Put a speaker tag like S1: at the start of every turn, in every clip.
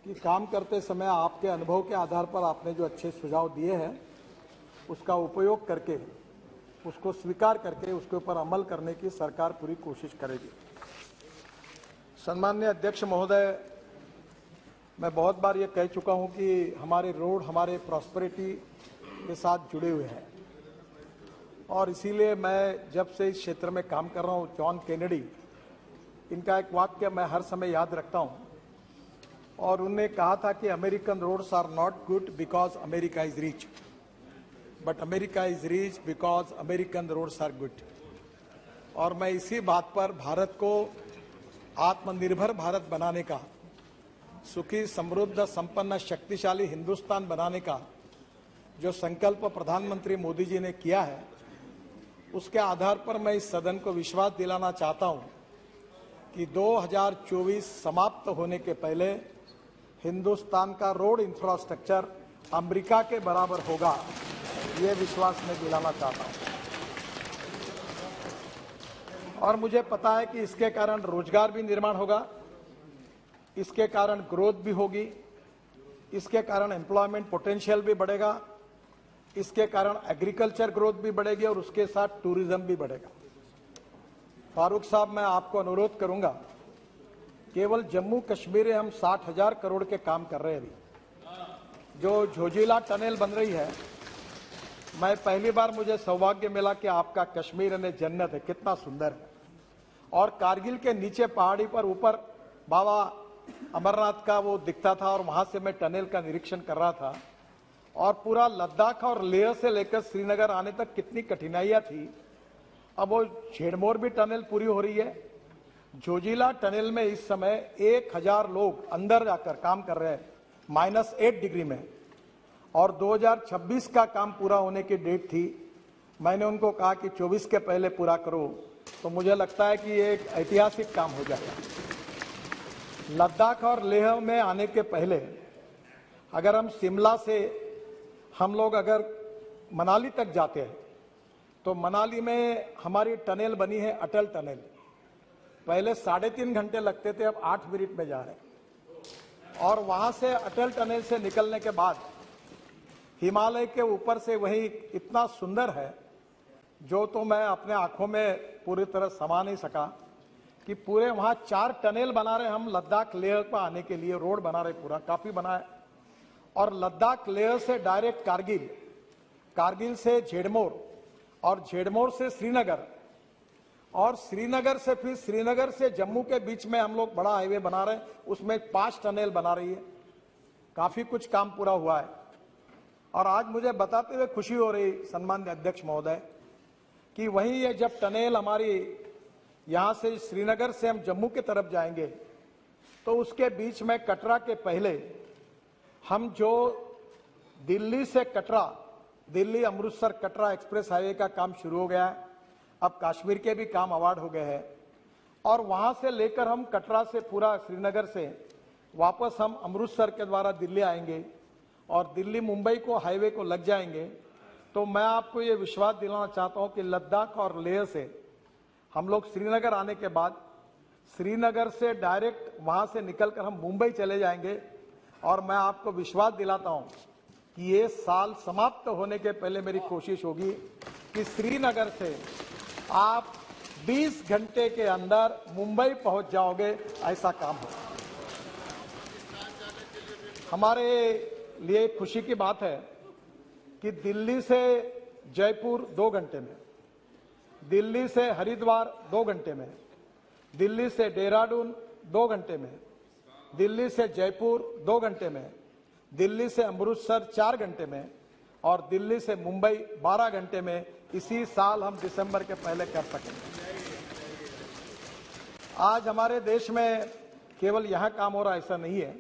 S1: कि काम करते समय आपके अनुभव के आधार पर आपने जो अच्छे सुझाव दिए हैं उसका उपयोग करके, उसको स्वीकार करके उसके ऊपर अमल करने की सरकार पूरी कोशिश करेगी। सम्माननीय अध्यक्ष महोदय, मैं बहुत बार ये कह चुका हूं कि हमारे रोड हमारे प्रॉस्पेरिटी के साथ जुड़े हुए हैं और इसीलिए मैं जब से इस क्षेत्र में काम कर रहा हूं, जॉन केनेडी, इनका एक वाक्य मैं हर समय याद रखता हूं और उन्होंने कहा था कि American roads are not good because America is rich, but America is rich because American roads are good. और मैं इसी बात पर भारत को आत्मनिर्भर भारत बनाने का, सुखी समृद्ध संपन्न शक्तिशाली हिंदुस्तान बनाने का जो संकल्प प्रधानमंत्री मोदी जी ने किया है, उसके आधार पर मैं इस सदन को विश्वास दिलाना चाहता हूं कि 2024 समाप्त होने के पहले हिंदुस्तान का रोड इंफ्रास्ट्रक्चर अमेरिका के बराबर होगा, ये विश्वास मैं दिलाना चाहता हूं। और मुझे पता है कि इसके कारण रोजगार भी निर्माण होगा, इसके कारण ग्रोथ भी होगी, इसके कारण एम्प्लॉयमेंट पोटेंशियल भी बढ़ेगा, इसके कारण एग्रीकल्चर ग्रोथ भी बढ़ेगी और उसके साथ टूरिज्म भी बढ़ेगा। फारूक साहब, मैं आपको अनुरोध करूंगा, केवल जम्मू कश्मीर में हम 60,000 करोड़ के काम कर रहे हैं। अभी जो झोजिला टनल बन रही है, मैं पहली बार मुझे सौभाग्य मिला कि आपका कश्मीर में जन्नत है, कितना सुंदर है। और कारगिल के नीचे पहाड़ी पर ऊपर बाबा अमरनाथ का वो दिखता था और वहां से मैं टनल का निरीक्षण कर रहा था। और पूरा लद्दाख और लेह से लेकर श्रीनगर आने तक कितनी कठिनाइयां थी। अब वो झेड़मोर भी टनल पूरी हो रही है। जोजिला टनल में इस समय 1000 लोग अंदर जाकर काम कर रहे हैं -8 डिग्री में, और 2026 का काम पूरा होने की डेट थी। मैंने उनको कहा कि 24 के पहले पूरा करो, तो मुझे लगता है कि ये एक ऐतिहासिक काम हो जाएगा। लद्दाख और लेह में आने के पहले अगर हम शिमला से हम लोग अगर मनाली तक जाते हैं तो मनाली में हमारी टनल बनी है, अटल टनल। पहले 3.5 घंटे लगते थे, अब 8 मिनट में जा रहे हैं। और वहां से अटल टनल से निकलने के बाद हिमालय के ऊपर से वही इतना सुंदर है जो तो मैं अपने आंखों में पूरी तरह समा नहीं सका कि पूरे वहां 4 टनल बना रहे हम लद्दाख लेह पर आने के लिए, रोड बना रहे, पूरा काफी बना है। और लद्दाख लेह से डायरेक्ट कारगिल, कारगिल से झेड़मोर और झेड़मोर से श्रीनगर, और श्रीनगर से फिर श्रीनगर से जम्मू के बीच में हम लोग बड़ा हाईवे बना रहे हैं, उसमें 5 टनल बना रही है। काफी कुछ काम पूरा हुआ है। और आज मुझे बताते हुए खुशी हो रही सम्माननीय अध्यक्ष महोदय कि वहीं ये जब टनल हमारी यहां से श्रीनगर से हम जम्मू की तरफ जाएंगे तो उसके बीच में कटरा के पहले हम जो दिल्ली से कटरा, दिल्ली अमृतसर कटरा एक्सप्रेस हाईवे का काम शुरू हो गया है। अब कश्मीर के भी काम अवार्ड हो गए हैं और वहां से लेकर हम कटरा से पूरा श्रीनगर से वापस हम अमृतसर के द्वारा दिल्ली आएंगे और दिल्ली मुंबई को हाईवे को लग जाएंगे। तो मैं आपको ये विश्वास दिलाना चाहता हूं कि लद्दाख और लेह से हम लोग श्रीनगर आने के बाद श्रीनगर से डायरेक्ट वहां से निकलकर हम मुंबई चले जाएंगे। और मैं आपको विश्वास दिलाता हूं कि ये साल समाप्त होने के पहले मेरी कोशिश होगी कि श्रीनगर से आप 20 घंटे के अंदर मुंबई पहुंच जाओगे, ऐसा काम हो। हमारे लिए खुशी की बात है कि दिल्ली से जयपुर 2 घंटे में, दिल्ली से हरिद्वार 2 घंटे में, दिल्ली से देहरादून 2 घंटे में, दिल्ली से जयपुर 2 घंटे में, दिल्ली से अमृतसर 4 घंटे में और दिल्ली से मुंबई 12 घंटे में इसी साल हम दिसंबर के पहले कर सकेंगे। आज हमारे देश में केवल यहां काम हो रहा ऐसा नहीं है।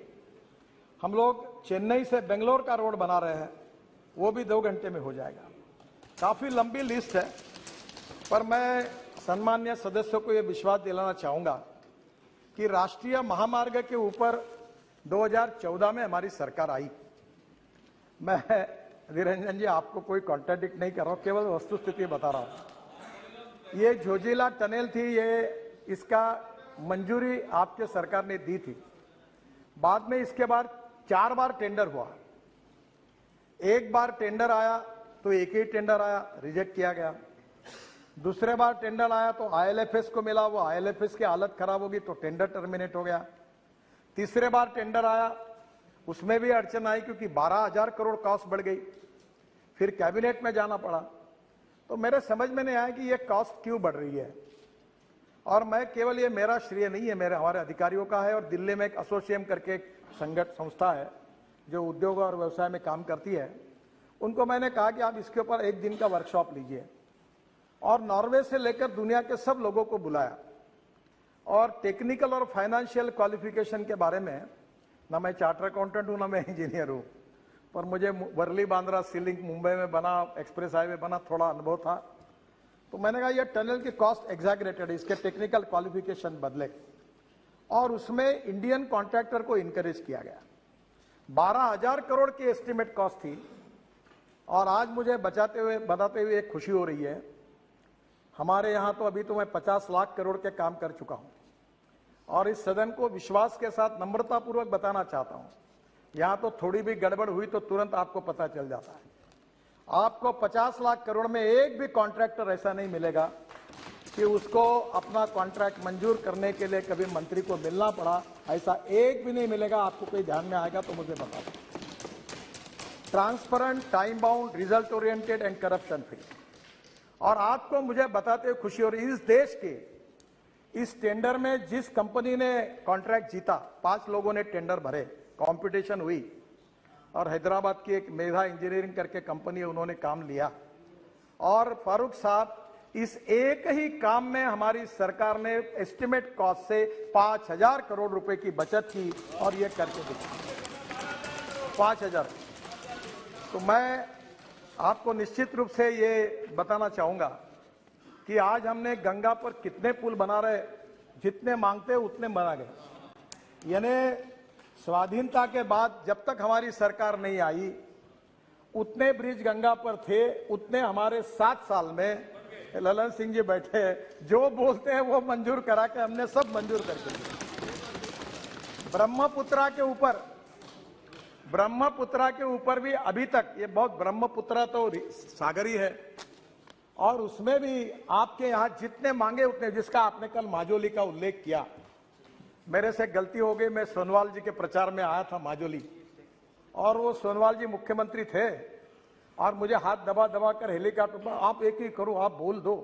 S1: हम लोग चेन्नई से बेंगलोर का रोड बना रहे हैं, वो भी 2 घंटे में हो जाएगा। काफी लंबी लिस्ट है, पर मैं सम्मान्य सदस्यों को यह विश्वास दिलाना चाहूंगा कि राष्ट्रीय महामार्ग के ऊपर 2014 में हमारी सरकार आई। मैं निरंजन जी आपको कोई कॉन्ट्राडिक्ट नहीं कर रहा हूं, केवल वस्तुस्थिति बता रहा हूं। ये झोजिला टनल थी, ये इसका मंजूरी आपके सरकार ने दी थी। बाद में इसके बाद 4 बार टेंडर हुआ। एक बार टेंडर आया तो एक ही टेंडर आया, रिजेक्ट किया गया। दूसरे बार टेंडर आया तो आईएलएफएस को मिला, वो आईएलएफएस की हालत खराब होगी तो टेंडर टर्मिनेट हो गया। तीसरे बार टेंडर आया, उसमें भी अड़चन आई क्योंकि 12,000 करोड़ कॉस्ट बढ़ गई। फिर कैबिनेट में जाना पड़ा। तो मेरे समझ में नहीं आया कि ये कॉस्ट क्यों बढ़ रही है। और मैं केवल, ये मेरा श्रेय नहीं है, हमारे अधिकारियों का है। और दिल्ली में एक एसोसिएम करके एक संस्था है जो उद्योग और व्यवसाय में काम करती है, उनको मैंने कहा कि आप इसके ऊपर एक दिन का वर्कशॉप लीजिए। और नॉर्वे से लेकर दुनिया के सब लोगों को बुलाया और टेक्निकल और फाइनेंशियल क्वालिफिकेशन के बारे में, ना मैं चार्टर अकाउंटेंट हूं ना मैं इंजीनियर हूं, पर मुझे वर्ली बांद्रा सी लिंक मुंबई में बना, एक्सप्रेस हाईवे बना, थोड़ा अनुभव था। तो मैंने कहा ये टनल की कॉस्ट एग्जैगरेटेड है, इसके टेक्निकल क्वालिफिकेशन बदले। और उसमें इंडियन कॉन्ट्रैक्टर को इनकरेज किया गया। 12,000 करोड़ की एस्टिमेट कॉस्ट थी। और आज मुझे बताते हुए एक खुशी हो रही है, हमारे यहां तो अभी तो मैं 50 लाख करोड़ के काम कर चुका हूं। और इस सदन को विश्वास के साथ नम्रतापूर्वक बताना चाहता हूं, यहां तो थोड़ी भी गड़बड़ हुई तो तुरंत आपको पता चल जाता है। आपको 50 लाख करोड़ में एक भी कॉन्ट्रैक्टर ऐसा नहीं मिलेगा कि उसको अपना कॉन्ट्रैक्ट मंजूर करने के लिए कभी मंत्री को मिलना पड़ा, ऐसा एक भी नहीं मिलेगा। आपको कोई ध्यान में आएगा तो मुझे बता दो। Transparent, time bound, result oriented and corruption free. और आपको मुझे बताते हुए खुशी हो रही है, इस देश के इस टेंडर में जिस कंपनी ने कॉन्ट्रैक्ट जीता, 5 लोगों ने टेंडर भरे, कंपटीशन हुई और हैदराबाद की एक मेधा इंजीनियरिंग करके कंपनी है, उन्होंने काम लिया। और फारूक साहब, इस एक ही काम में हमारी सरकार ने एस्टिमेट कॉस्ट से 5,000 करोड़ रुपए की बचत की और ये करके दिखा 5,000। तो मैं आपको निश्चित रूप से ये बताना चाहूंगा कि आज हमने गंगा पर कितने पुल बना रहे, जितने मांगते उतने बना गए। यानी स्वाधीनता के बाद जब तक हमारी सरकार नहीं आई, उतने ब्रिज गंगा पर थे, उतने हमारे 7 साल में ललन सिंह जी बैठे हैं, जो बोलते हैं वो मंजूर करा के हमने सब मंजूर करके दिए। ब्रह्मपुत्रा के ऊपर भी अभी तक ये बहुत, ब्रह्मपुत्रा तो सागर ही है और उसमें भी आपके यहां जितने मांगे उतने, जिसका आपने कल माजोली का उल्लेख किया, मेरे से गलती हो गई, मैं सोनवाल जी के प्रचार में आया था माजोली, और वो सोनवाल जी मुख्यमंत्री थे और मुझे हाथ दबा दबा कर हेलीकॉप्टर पर, आप एक ही करो, आप बोल दो।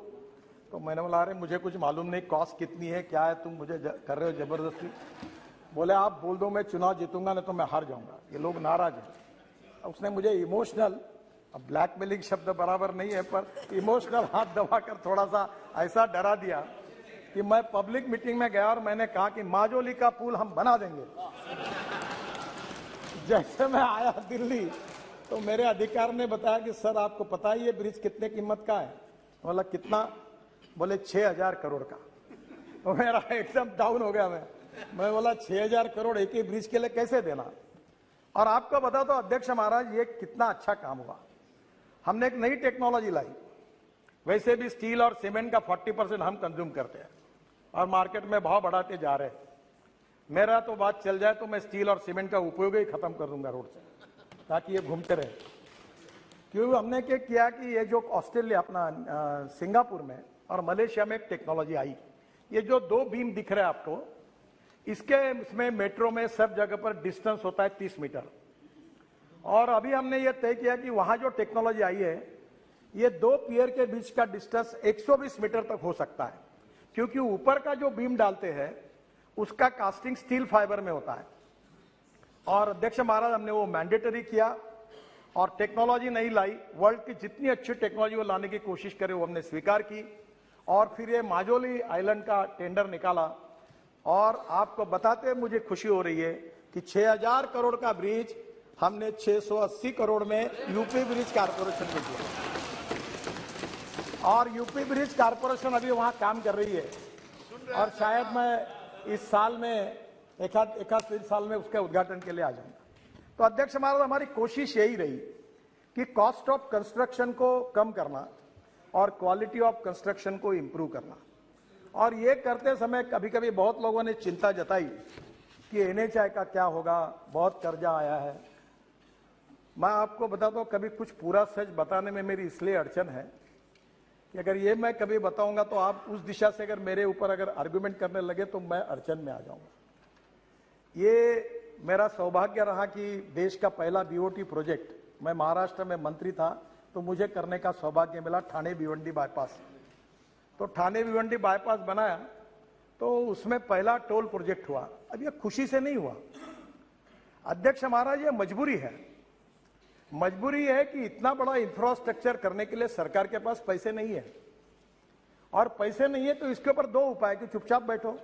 S1: तो मैंने बोला, अरे मुझे कुछ मालूम नहीं कॉस्ट कितनी है, क्या है, तुम मुझे कर रहे हो जबरदस्ती। बोले आप बोल दो, मैं चुनाव जीतूंगा, नहीं तो मैं हार जाऊंगा। ये लोग नाराज हैं। उसने मुझे इमोशनल, अब ब्लैकमेलिंग शब्द बराबर नहीं है, पर इमोशनल हाथ दबाकर थोड़ा सा ऐसा डरा दिया कि मैं पब्लिक मीटिंग में गया और मैंने कहा कि माजोली का पुल हम बना देंगे। जैसे मैं आया दिल्ली तो मेरे अधिकारी ने बताया कि सर आपको पता है ये ब्रिज कितने कीमत का है? बोला कितना? बोले 6,000 करोड़ का। तो मेरा एकदम डाउन हो गया। मैं बोला 6,000 करोड़ एक ही ब्रिज के लिए कैसे देना? और आपको बता दो अध्यक्ष महाराज, ये कितना अच्छा काम हुआ। हमने एक नई टेक्नोलॉजी लाई। वैसे भी स्टील और सीमेंट का 40% हम कंज्यूम करते हैं और मार्केट में भाव बढ़ाते जा रहे हैं। मेरा तो बात चल जाए तो मैं स्टील और सीमेंट का उपयोग ही खत्म कर दूंगा रोड से, ताकि ये घूमते रहे। क्यों हमने क्या किया कि ये जो ऑस्ट्रेलिया, अपना सिंगापुर में और मलेशिया में एक टेक्नोलॉजी आई, ये जो 2 बीम दिख रहे हैं आपको, इसमें मेट्रो में सब जगह पर डिस्टेंस होता है 30 मीटर। और अभी हमने ये तय किया कि वहां जो टेक्नोलॉजी आई है, ये 2 पियर के बीच का डिस्टेंस 120 मीटर तक हो सकता है, क्योंकि ऊपर का जो बीम डालते हैं उसका कास्टिंग स्टील फाइबर में होता है। और अध्यक्ष महाराज, हमने वो मैंडेटरी किया और टेक्नोलॉजी नहीं लाई। वर्ल्ड की जितनी अच्छी टेक्नोलॉजी वो लाने की कोशिश करे वो हमने स्वीकार की और फिर ये माजोली आइलैंड का टेंडर निकाला। और आपको बताते मुझे खुशी हो रही है कि 6,000 करोड़ का ब्रिज हमने 680 करोड़ में यूपी ब्रिज कारपोरेशन को दिया। और यूपी ब्रिज कारपोरेशन अभी वहां काम कर रही है और शायद मैं इस साल में एक साल में उसके उद्घाटन के लिए आ जाऊंगा। तो अध्यक्ष महाराज, हमारी कोशिश यही रही कि कॉस्ट ऑफ कंस्ट्रक्शन को कम करना और क्वालिटी ऑफ कंस्ट्रक्शन को इंप्रूव करना। और ये करते समय कभी कभी बहुत लोगों ने चिंता जताई कि एनएचआई का क्या होगा, बहुत कर्जा आया है। मैं आपको बताता हूं, कभी कुछ पूरा सच बताने में मेरी इसलिए अड़चन है कि अगर ये मैं कभी बताऊंगा तो आप उस दिशा से अगर मेरे ऊपर अगर आर्गुमेंट करने लगे तो मैं अड़चन में आ जाऊंगा। ये मेरा सौभाग्य रहा कि देश का पहला बीओटी प्रोजेक्ट, मैं महाराष्ट्र में मंत्री था तो मुझे करने का सौभाग्य मिला, ठाणे भिवंडी बाईपास। तो ठाणे भिवंडी बाईपास बनाया तो उसमें पहला टोल प्रोजेक्ट हुआ। अब ये खुशी से नहीं हुआ अध्यक्ष महाराज, ये मजबूरी है। मजबूरी है कि इतना बड़ा इंफ्रास्ट्रक्चर करने के लिए सरकार के पास पैसे नहीं है, और पैसे नहीं है तो इसके ऊपर दो उपाय कि चुपचाप बैठो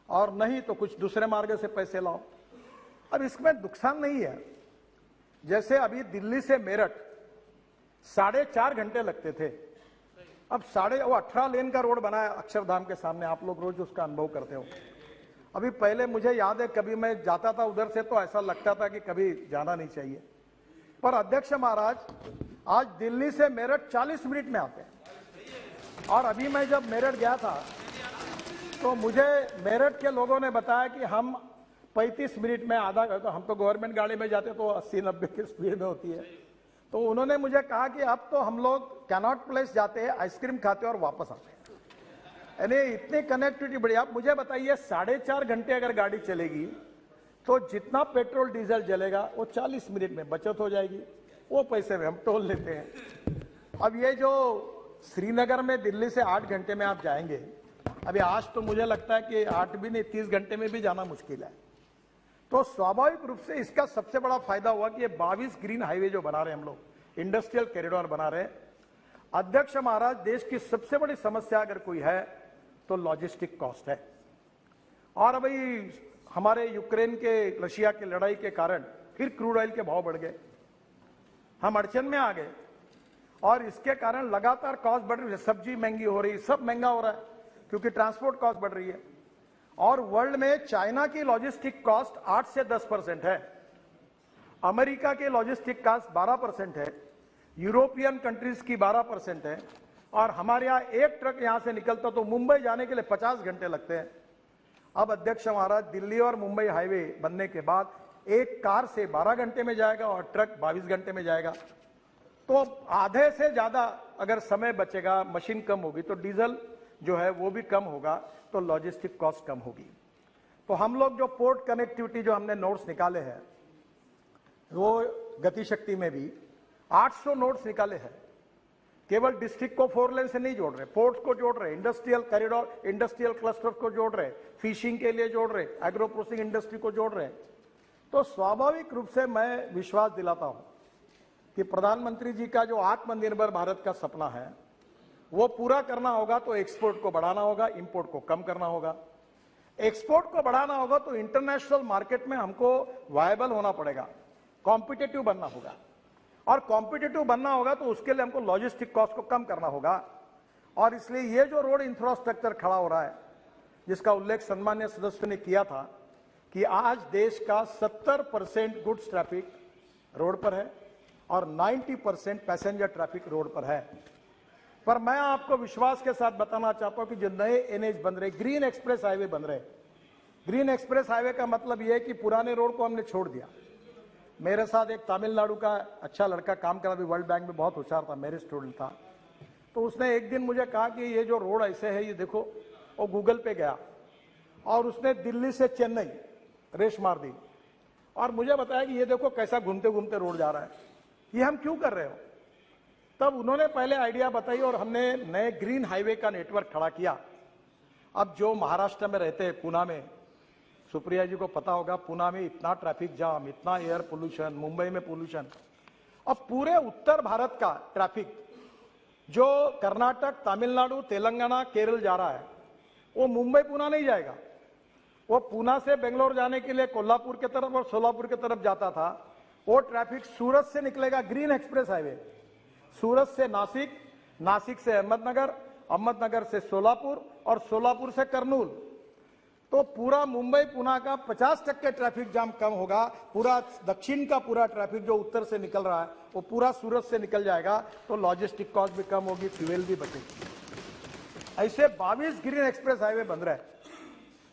S1: और नहीं तो कुछ दूसरे मार्ग से पैसे लाओ। अब इसमें नुकसान नहीं है। जैसे अभी दिल्ली से मेरठ 4.5 घंटे लगते थे, अब 18 लेन का रोड बनाया अक्षरधाम के सामने, आप लोग रोज उसका अनुभव करते हो। अभी पहले मुझे याद है कभी मैं जाता था उधर से तो ऐसा लगता था कि कभी जाना नहीं चाहिए, पर अध्यक्ष महाराज आज दिल्ली से मेरठ 40 मिनट में आते हैं। और अभी मैं जब मेरठ गया था तो मुझे मेरठ के लोगों ने बताया कि हम 35 मिनट में आधा, तो हम तो गवर्नमेंट गाड़ी में जाते तो 80-90 की स्पीड में होती है। तो उन्होंने मुझे कहा कि अब तो हम लोग कैनॉट प्लेस जाते हैं, आइसक्रीम खाते हैं और वापस आते हैं। यानी इतनी कनेक्टिविटी बढ़िया। आप मुझे बताइए 4.5 घंटे अगर गाड़ी चलेगी तो जितना पेट्रोल डीजल जलेगा वो 40 मिनट में बचत हो जाएगी, वो पैसे में हम टोल लेते हैं। अब ये जो श्रीनगर में दिल्ली से 8 घंटे में आप जाएंगे, अभी आज तो मुझे लगता है कि 8 भी नहीं 30 घंटे में भी जाना मुश्किल है। तो स्वाभाविक रूप से इसका सबसे बड़ा फायदा हुआ कि ये 22 ग्रीन हाईवे जो बना रहे हैं हम लोग, इंडस्ट्रियल कॉरिडोर बना रहे हैं। अध्यक्ष महाराज, देश की सबसे बड़ी समस्या अगर कोई है तो लॉजिस्टिक कॉस्ट है। और अभी हमारे यूक्रेन के रशिया की लड़ाई के कारण फिर क्रूड ऑयल के भाव बढ़ गए, हम अड़चन में आ गए, और इसके कारण लगातार कॉस्ट बढ़ रही है। सब्जी महंगी हो रही, सब महंगा हो रहा है क्योंकि ट्रांसपोर्ट कॉस्ट बढ़ रही है। और वर्ल्ड में चाइना की लॉजिस्टिक कॉस्ट 8 से 10% है, अमेरिका की लॉजिस्टिक कॉस्ट 12% है, यूरोपियन कंट्रीज की 12% है, और हमारे यहाँ एक ट्रक यहां से निकलता तो मुंबई जाने के लिए 50 घंटे लगते हैं। अब अध्यक्ष महाराज, दिल्ली और मुंबई हाईवे बनने के बाद एक कार से 12 घंटे में जाएगा और ट्रक 22 घंटे में जाएगा। तो आधे से ज्यादा अगर समय बचेगा, मशीन कम होगी तो डीजल जो है वो भी कम होगा, तो लॉजिस्टिक कॉस्ट कम होगी। तो हम लोग जो पोर्ट कनेक्टिविटी जो हमने नोट्स निकाले हैं, वो गतिशक्ति में भी 800 नोट्स निकाले हैं। केवल डिस्ट्रिक्ट को 4 लेन से नहीं जोड़ रहे, पोर्ट्स को जोड़ रहे, इंडस्ट्रियल कॉरिडोर, इंडस्ट्रियल क्लस्टर को जोड़ रहे, फिशिंग के लिए जोड़ रहे, एग्रो प्रोसेसिंग इंडस्ट्री को जोड़ रहे। तो स्वाभाविक रूप से मैं विश्वास दिलाता हूं कि प्रधानमंत्री जी का जो आत्मनिर्भर भारत का सपना है वो पूरा करना होगा तो एक्सपोर्ट को बढ़ाना होगा, इंपोर्ट को कम करना होगा। एक्सपोर्ट को बढ़ाना होगा तो इंटरनेशनल मार्केट में हमको वायबल होना पड़ेगा, कॉम्पिटिटिव बनना होगा, और कॉम्पिटिटिव बनना होगा तो उसके लिए हमको लॉजिस्टिक कॉस्ट को कम करना होगा। और इसलिए ये जो रोड इंफ्रास्ट्रक्चर खड़ा हो रहा है, जिसका उल्लेख सम्मान्य सदस्य ने किया था कि आज देश का 70% गुड्स ट्रैफिक रोड पर है और 90% पैसेंजर ट्रैफिक रोड पर है। पर मैं आपको विश्वास के साथ बताना चाहता हूं कि जो नए एनएच बन रहे, ग्रीन एक्सप्रेस हाईवे बन रहे, ग्रीन एक्सप्रेस हाईवे का मतलब यह है कि पुराने रोड को हमने छोड़ दिया। मेरे साथ एक तमिलनाडु का अच्छा लड़का काम कर रहा, भी वर्ल्ड बैंक में बहुत होशियार था, मेरे स्टूडेंट था। तो उसने एक दिन मुझे कहा कि ये जो रोड ऐसे है, ये देखो, वो गूगल पे गया और उसने दिल्ली से चेन्नई रेस मार दी और मुझे बताया कि ये देखो कैसा घूमते घूमते रोड जा रहा है, ये हम क्यों कर रहे हो। तब उन्होंने पहले आइडिया बताई और हमने नए ग्रीन हाईवे का नेटवर्क खड़ा किया। अब जो महाराष्ट्र में रहते हैं, पूना में, सुप्रिया जी को पता होगा, पूना में इतना ट्रैफिक जाम, इतना एयर पोल्यूशन, मुंबई में पोल्यूशन। अब पूरे उत्तर भारत का ट्रैफिक जो कर्नाटक, तमिलनाडु, तेलंगाना, केरल जा रहा है, वो मुंबई पूना नहीं जाएगा। वो पूना से बेंगलोर जाने के लिए कोल्हापुर की तरफ और सोलापुर की तरफ जाता था, वो ट्रैफिक सूरत से निकलेगा, ग्रीन एक्सप्रेस हाईवे, सूरत से नासिक, नासिक से अहमदनगर, अहमदनगर से सोलापुर और सोलापुर से करनूल। तो पूरा मुंबई पुणे का 50% ट्रैफिक जाम कम होगा। पूरा दक्षिण का पूरा ट्रैफिक जो उत्तर से निकल रहा है वो पूरा सूरत से निकल जाएगा, तो लॉजिस्टिक कॉस्ट भी कम होगी, फ्यूल भी बचेगी। ऐसे 22 ग्रीन एक्सप्रेस हाईवे बन रहे हैं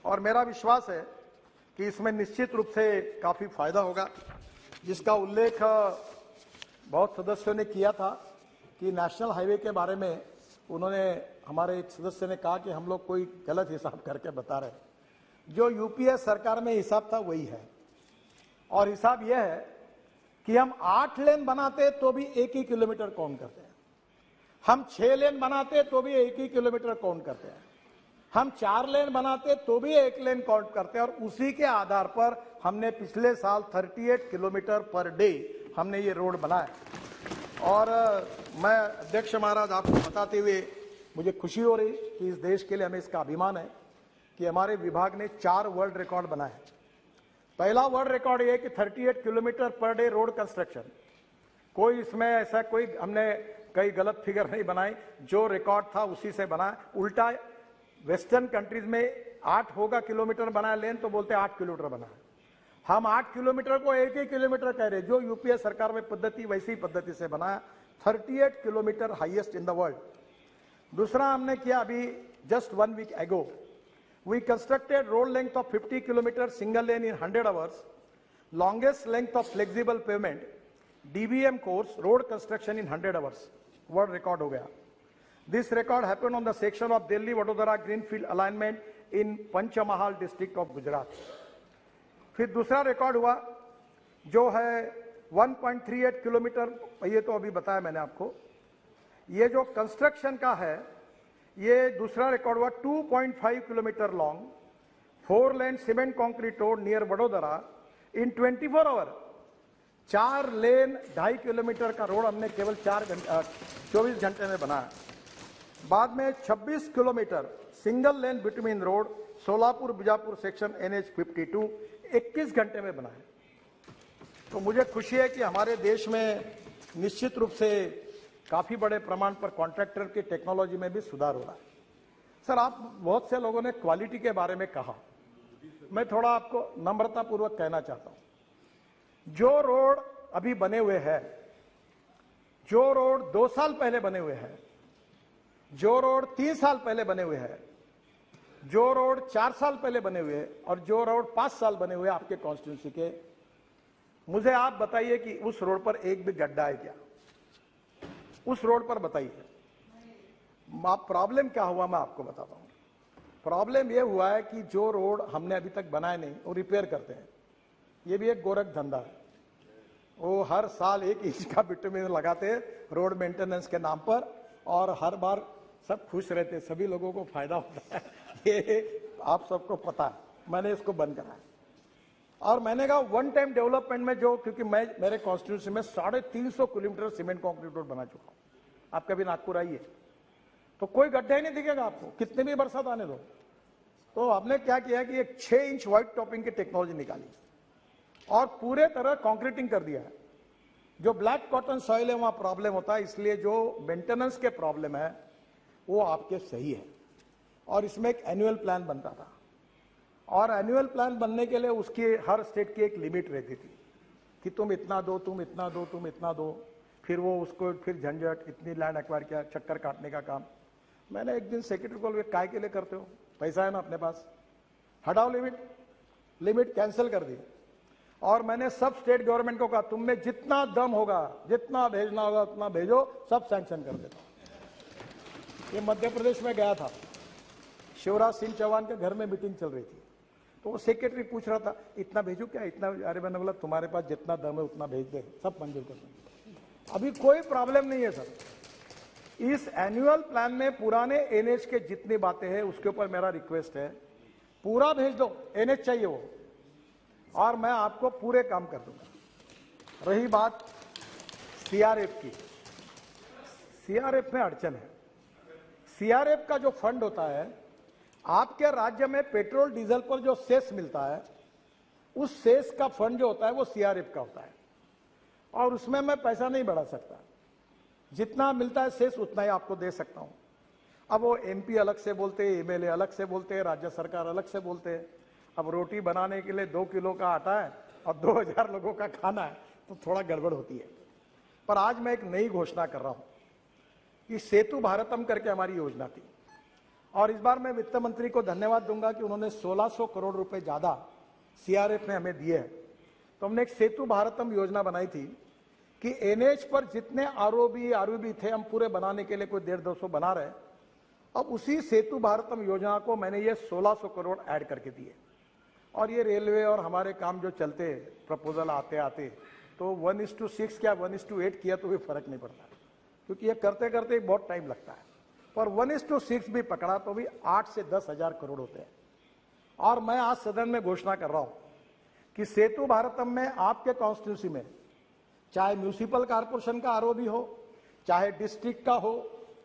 S1: और मेरा विश्वास है कि इसमें निश्चित रूप से काफी फायदा होगा, जिसका उल्लेख बहुत सदस्यों ने किया था कि नेशनल हाईवे के बारे में उन्होंने, हमारे एक सदस्य ने कहा कि हम लोग कोई गलत हिसाब करके बता रहे हैं। जो यूपीए सरकार में हिसाब था वही है, और हिसाब यह है कि हम 8 लेन बनाते तो भी 1 ही किलोमीटर काउंट करते हैं, हम 6 लेन बनाते तो भी 1 ही किलोमीटर काउंट करते हैं, हम 4 लेन बनाते तो भी 1 लेन काउंट करते हैं, और उसी के आधार पर हमने पिछले साल 38 किलोमीटर पर डे हमने ये रोड बनाया। और मैं अध्यक्ष महाराज आपको बताते हुए मुझे खुशी हो रही कि इस देश के लिए हमें इसका अभिमान है कि हमारे विभाग ने 4 वर्ल्ड रिकॉर्ड बनाए। पहला वर्ल्ड रिकॉर्ड ये कि 38 kilometre per day road construction, कोई इसमें ऐसा कोई हमने कई गलत फिगर नहीं बनाई, जो रिकॉर्ड था उसी से बना। उल्टा वेस्टर्न कंट्रीज में 8 होगा किलोमीटर बनाया लेन तो बोलते 8 किलोमीटर बनाया, हम 8 किलोमीटर को 1 ही किलोमीटर कह रहे। जो यूपीए सरकार में पद्धति वैसी पद्धति से बनाया, 38 kilometre highest in the world. दूसरा हमने किया अभी just 1 week ago, we constructed road length of 50 kilometre single lane in 100 hours, longest length of flexible pavement DBM course road construction in 100 hours, world record हो गया। This record happened on the section of Delhi Vadodara greenfield alignment in Panchmahal district of Gujarat. फिर दूसरा record हुआ जो है 1.38 kilometre, ये तो अभी बताया मैंने आपको। ये जो कंस्ट्रक्शन का है ये दूसरा रिकॉर्ड हुआ 2.5 kilometre long 4 lane cement concrete road near Vadodara in 24 hour. 4 lane 2.5 kilometre का रोड हमने केवल 24 घंटे में बनाया। बाद में 26 kilometre single lane between road Solapur Bijapur section NH 52 21 घंटे में बनाया। तो मुझे खुशी है कि हमारे देश में निश्चित रूप से काफी बड़े प्रमाण पर कॉन्ट्रैक्टर की टेक्नोलॉजी में भी सुधार हो रहा है। सर, आप बहुत से लोगों ने क्वालिटी के बारे में कहा, मैं थोड़ा आपको नम्रता पूर्वक कहना चाहता हूं। जो रोड अभी बने हुए हैं, जो रोड 2 साल पहले बने हुए हैं, जो रोड 3 साल पहले बने हुए हैं, जो रोड 4 साल पहले बने हुए और जो रोड 5 साल बने हुए आपके कॉन्स्टिट्यूंसी के, मुझे आप बताइए कि उस रोड पर एक भी गड्ढा है क्या? उस रोड पर बताइए। आप प्रॉब्लम क्या हुआ मैं आपको बताता हूं। प्रॉब्लम यह हुआ है कि जो रोड हमने अभी तक बनाए नहीं वो रिपेयर करते हैं। ये भी एक गोरख धंधा है। वो हर साल 1 इंच का बिटुमिन लगाते हैं रोड मेंटेनेंस के नाम पर, और हर बार सब खुश रहते हैं, सभी लोगों को फायदा होता है। ये आप सबको पता है। मैंने इसको बंद कराया और मैंने कहा वन टाइम डेवलपमेंट में जो, क्योंकि मैं मेरे कॉन्स्टिट्यूंसी में 350 किलोमीटर सीमेंट कॉन्क्रीट रोड बना चुका हूं। आप कभी नागपुर आइए तो कोई गड्ढा ही नहीं दिखेगा आपको, कितने भी बरसात आने दो। तो हमने क्या किया कि एक 6 इंच व्हाइट टॉपिंग की टेक्नोलॉजी निकाली और पूरे तरह कॉन्क्रीटिंग कर दिया है। जो ब्लैक कॉटन सॉइल है वहां प्रॉब्लम होता है, इसलिए जो मेंटेनेंस के प्रॉब्लम है वो आपके सही है। और इसमें एक एनुअल प्लान बनता था, और एनुअल प्लान बनने के लिए उसकी हर स्टेट की एक लिमिट रहती थी कि तुम इतना दो, तुम इतना दो, तुम इतना दो। फिर वो उसको फिर झंझट, इतनी लैंड एक्वायर किया, चक्कर काटने का काम। मैंने एक दिन सेक्रेटरी को, काय के लिए करते हो, पैसा है ना अपने पास, हटाओ लिमिट कैंसिल कर दी। और मैंने सब स्टेट गवर्नमेंट को कहा तुम में जितना दम होगा, जितना भेजना होगा उतना भेजो, सब सैंक्शन कर देता। ये मध्य प्रदेश में गया था, शिवराज सिंह चौहान के घर में मीटिंग चल रही थी, तो वो सेक्रेटरी पूछ रहा था इतना भेजो क्या, इतना। अरे मैंने बोला तुम्हारे पास जितना दम है उतना भेज दे, सब मंजूर कर देंगे। अभी कोई प्रॉब्लम नहीं है सर। इस एनुअल प्लान में पुराने एनएच के जितनी बातें हैं उसके ऊपर मेरा रिक्वेस्ट है, पूरा भेज दो। एनएच चाहिए वो, और मैं आपको पूरे काम कर दूंगा। रही बात सीआरएफ की, सीआरएफ में अड़चन है। सीआरएफ का जो फंड होता है, आपके राज्य में पेट्रोल डीजल पर जो सेस मिलता है, उस सेस का फंड जो होता है वो सीआरएफ का होता है, और उसमें मैं पैसा नहीं बढ़ा सकता। जितना मिलता है सेस उतना ही आपको दे सकता हूं। अब वो एमपी अलग से बोलते हैं, एमएलए अलग से बोलते हैं, राज्य सरकार अलग से बोलते हैं। अब रोटी बनाने के लिए 2 किलो का आटा है और 2000 लोगों का खाना है, तो थोड़ा गड़बड़ होती है। पर आज मैं एक नई घोषणा कर रहा हूं कि सेतु भारतम करके हमारी योजना थी, और इस बार मैं वित्त मंत्री को धन्यवाद दूंगा कि उन्होंने 1600 करोड़ रुपए ज्यादा सीआरएफ ने हमें दिए हैं। तो हमने एक सेतु भारतम योजना बनाई थी कि एनएच पर जितने आरओबी थे हम पूरे बनाने के लिए कोई 150-200 बना रहे हैं। अब उसी सेतु भारतम योजना को मैंने ये 1600 करोड़ ऐड करके दिए, और ये रेलवे और हमारे काम जो चलते प्रपोजल आते आते तो 1:6 क्या 1:8 किया तो भी फर्क नहीं पड़ता, क्योंकि ये करते करते बहुत टाइम लगता है। पर 1:6 भी पकड़ा तो भी 8 से 10 हजार करोड़ होते हैं। और मैं आज सदन में घोषणा कर रहा हूं कि सेतु भारतम में आपके कॉन्स्टिट्यूंसी में चाहे म्यूनिसिपल कॉर्पोरेशन का आरओबी हो, चाहे डिस्ट्रिक्ट का हो,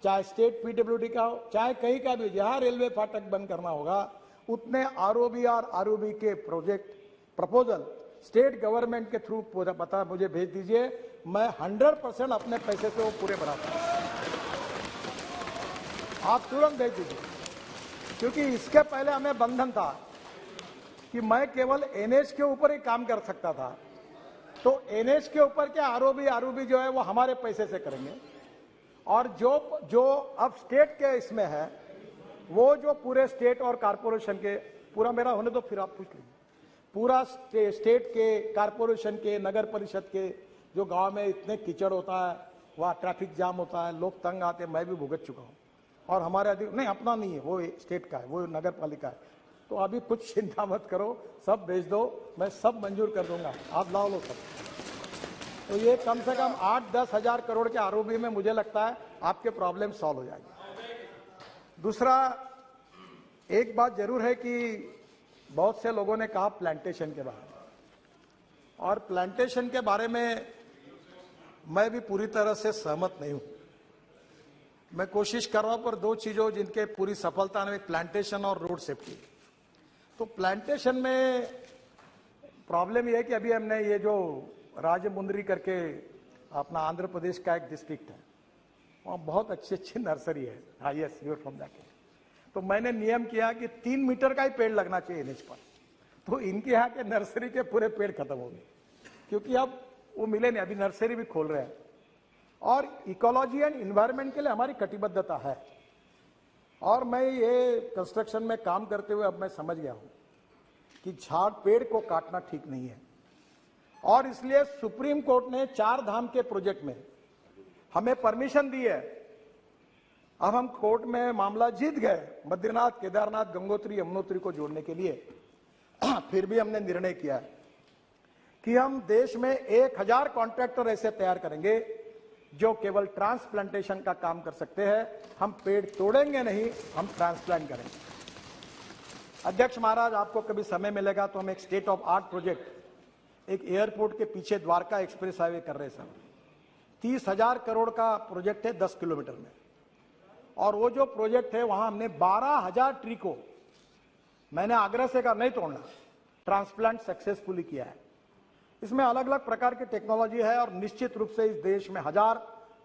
S1: चाहे स्टेट पीडब्ल्यूडी का हो, चाहे कहीं का भी, जहां रेलवे फाटक बंद करना होगा उतने आरओबी और आरओबी के प्रोजेक्ट प्रपोजल स्टेट गवर्नमेंट के थ्रू पता मुझे भेज दीजिए। मैं 100% अपने पैसे से वो पूरे बनाता हूं। आप तुरंत भेज दीजिए, क्योंकि इसके पहले हमें बंधन था कि मैं केवल एनएच के ऊपर ही काम कर सकता था। तो एनएच के ऊपर के आरओबी जो है वो हमारे पैसे से करेंगे, और जो अब स्टेट के इसमें है वो जो पूरे स्टेट और कारपोरेशन के, पूरा मेरा होने तो फिर आप पूछ लीजिए, पूरा स्टेट के, कारपोरेशन के, नगर परिषद के, जो गांव में इतने कीचड़ होता है, वहाँ ट्रैफिक जाम होता है, लोग तंग आते हैं, मैं भी भुगत चुका हूँ। और हमारे नहीं, अपना नहीं है, वो स्टेट का है, वो नगर पालिका है। तो अभी कुछ चिंता मत करो, सब भेज दो, मैं सब मंजूर कर दूंगा, आप लाओ लो सब। तो ये कम से कम 8-10 हजार करोड़ के आरओबी में मुझे लगता है आपके प्रॉब्लम सॉल्व हो जाएगी। दूसरा, एक बात जरूर है कि बहुत से लोगों ने कहा प्लांटेशन के बारे में, और प्लांटेशन के बारे में मैं भी पूरी तरह से सहमत नहीं हूं। मैं कोशिश कर रहा हूं पर दो चीजों जिनके पूरी सफलता में, प्लांटेशन और रोड सेफ्टी। तो प्लांटेशन में प्रॉब्लम यह है कि अभी हमने ये जो राजमुंदरी करके अपना आंध्र प्रदेश का एक डिस्ट्रिक्ट है, वहाँ बहुत अच्छी अच्छी नर्सरी है। हाँ, yes, you are from that. तो मैंने नियम किया कि 3 मीटर का ही पेड़ लगना चाहिए एनएच पर। तो इनके यहाँ के नर्सरी के पूरे पेड़ खत्म हो गए, क्योंकि अब वो मिले नहीं। अभी नर्सरी भी खोल रहे हैं, और इकोलॉजी एंड इन्वायरमेंट के लिए हमारी कटिबद्धता है। और मैं ये कंस्ट्रक्शन में काम करते हुए अब मैं समझ गया हूं कि झाड़ पेड़ को काटना ठीक नहीं है, और इसलिए सुप्रीम कोर्ट ने 4 धाम के प्रोजेक्ट में हमें परमिशन दी है। अब हम कोर्ट में मामला जीत गए, बद्रीनाथ, केदारनाथ, गंगोत्री, यमुनोत्री को जोड़ने के लिए। फिर भी हमने निर्णय किया है कि हम देश में 1000 कॉन्ट्रैक्टर ऐसे तैयार करेंगे जो केवल ट्रांसप्लांटेशन का काम कर सकते हैं। हम पेड़ तोड़ेंगे नहीं, हम ट्रांसप्लांट करेंगे। अध्यक्ष महाराज, आपको कभी समय मिलेगा तो हम एक स्टेट ऑफ आर्ट प्रोजेक्ट, एक एयरपोर्ट के पीछे द्वारका एक्सप्रेस हाईवे कर रहे हैं सर। 30,000 करोड़ का प्रोजेक्ट है 10 किलोमीटर में, और वो जो प्रोजेक्ट है वहां हमने 12,000 ट्री को, मैंने आग्रह से कहा नहीं तोड़ना, ट्रांसप्लांट सक्सेसफुली किया है। इसमें अलग अलग प्रकार की टेक्नोलॉजी है, और निश्चित रूप से इस देश में 1000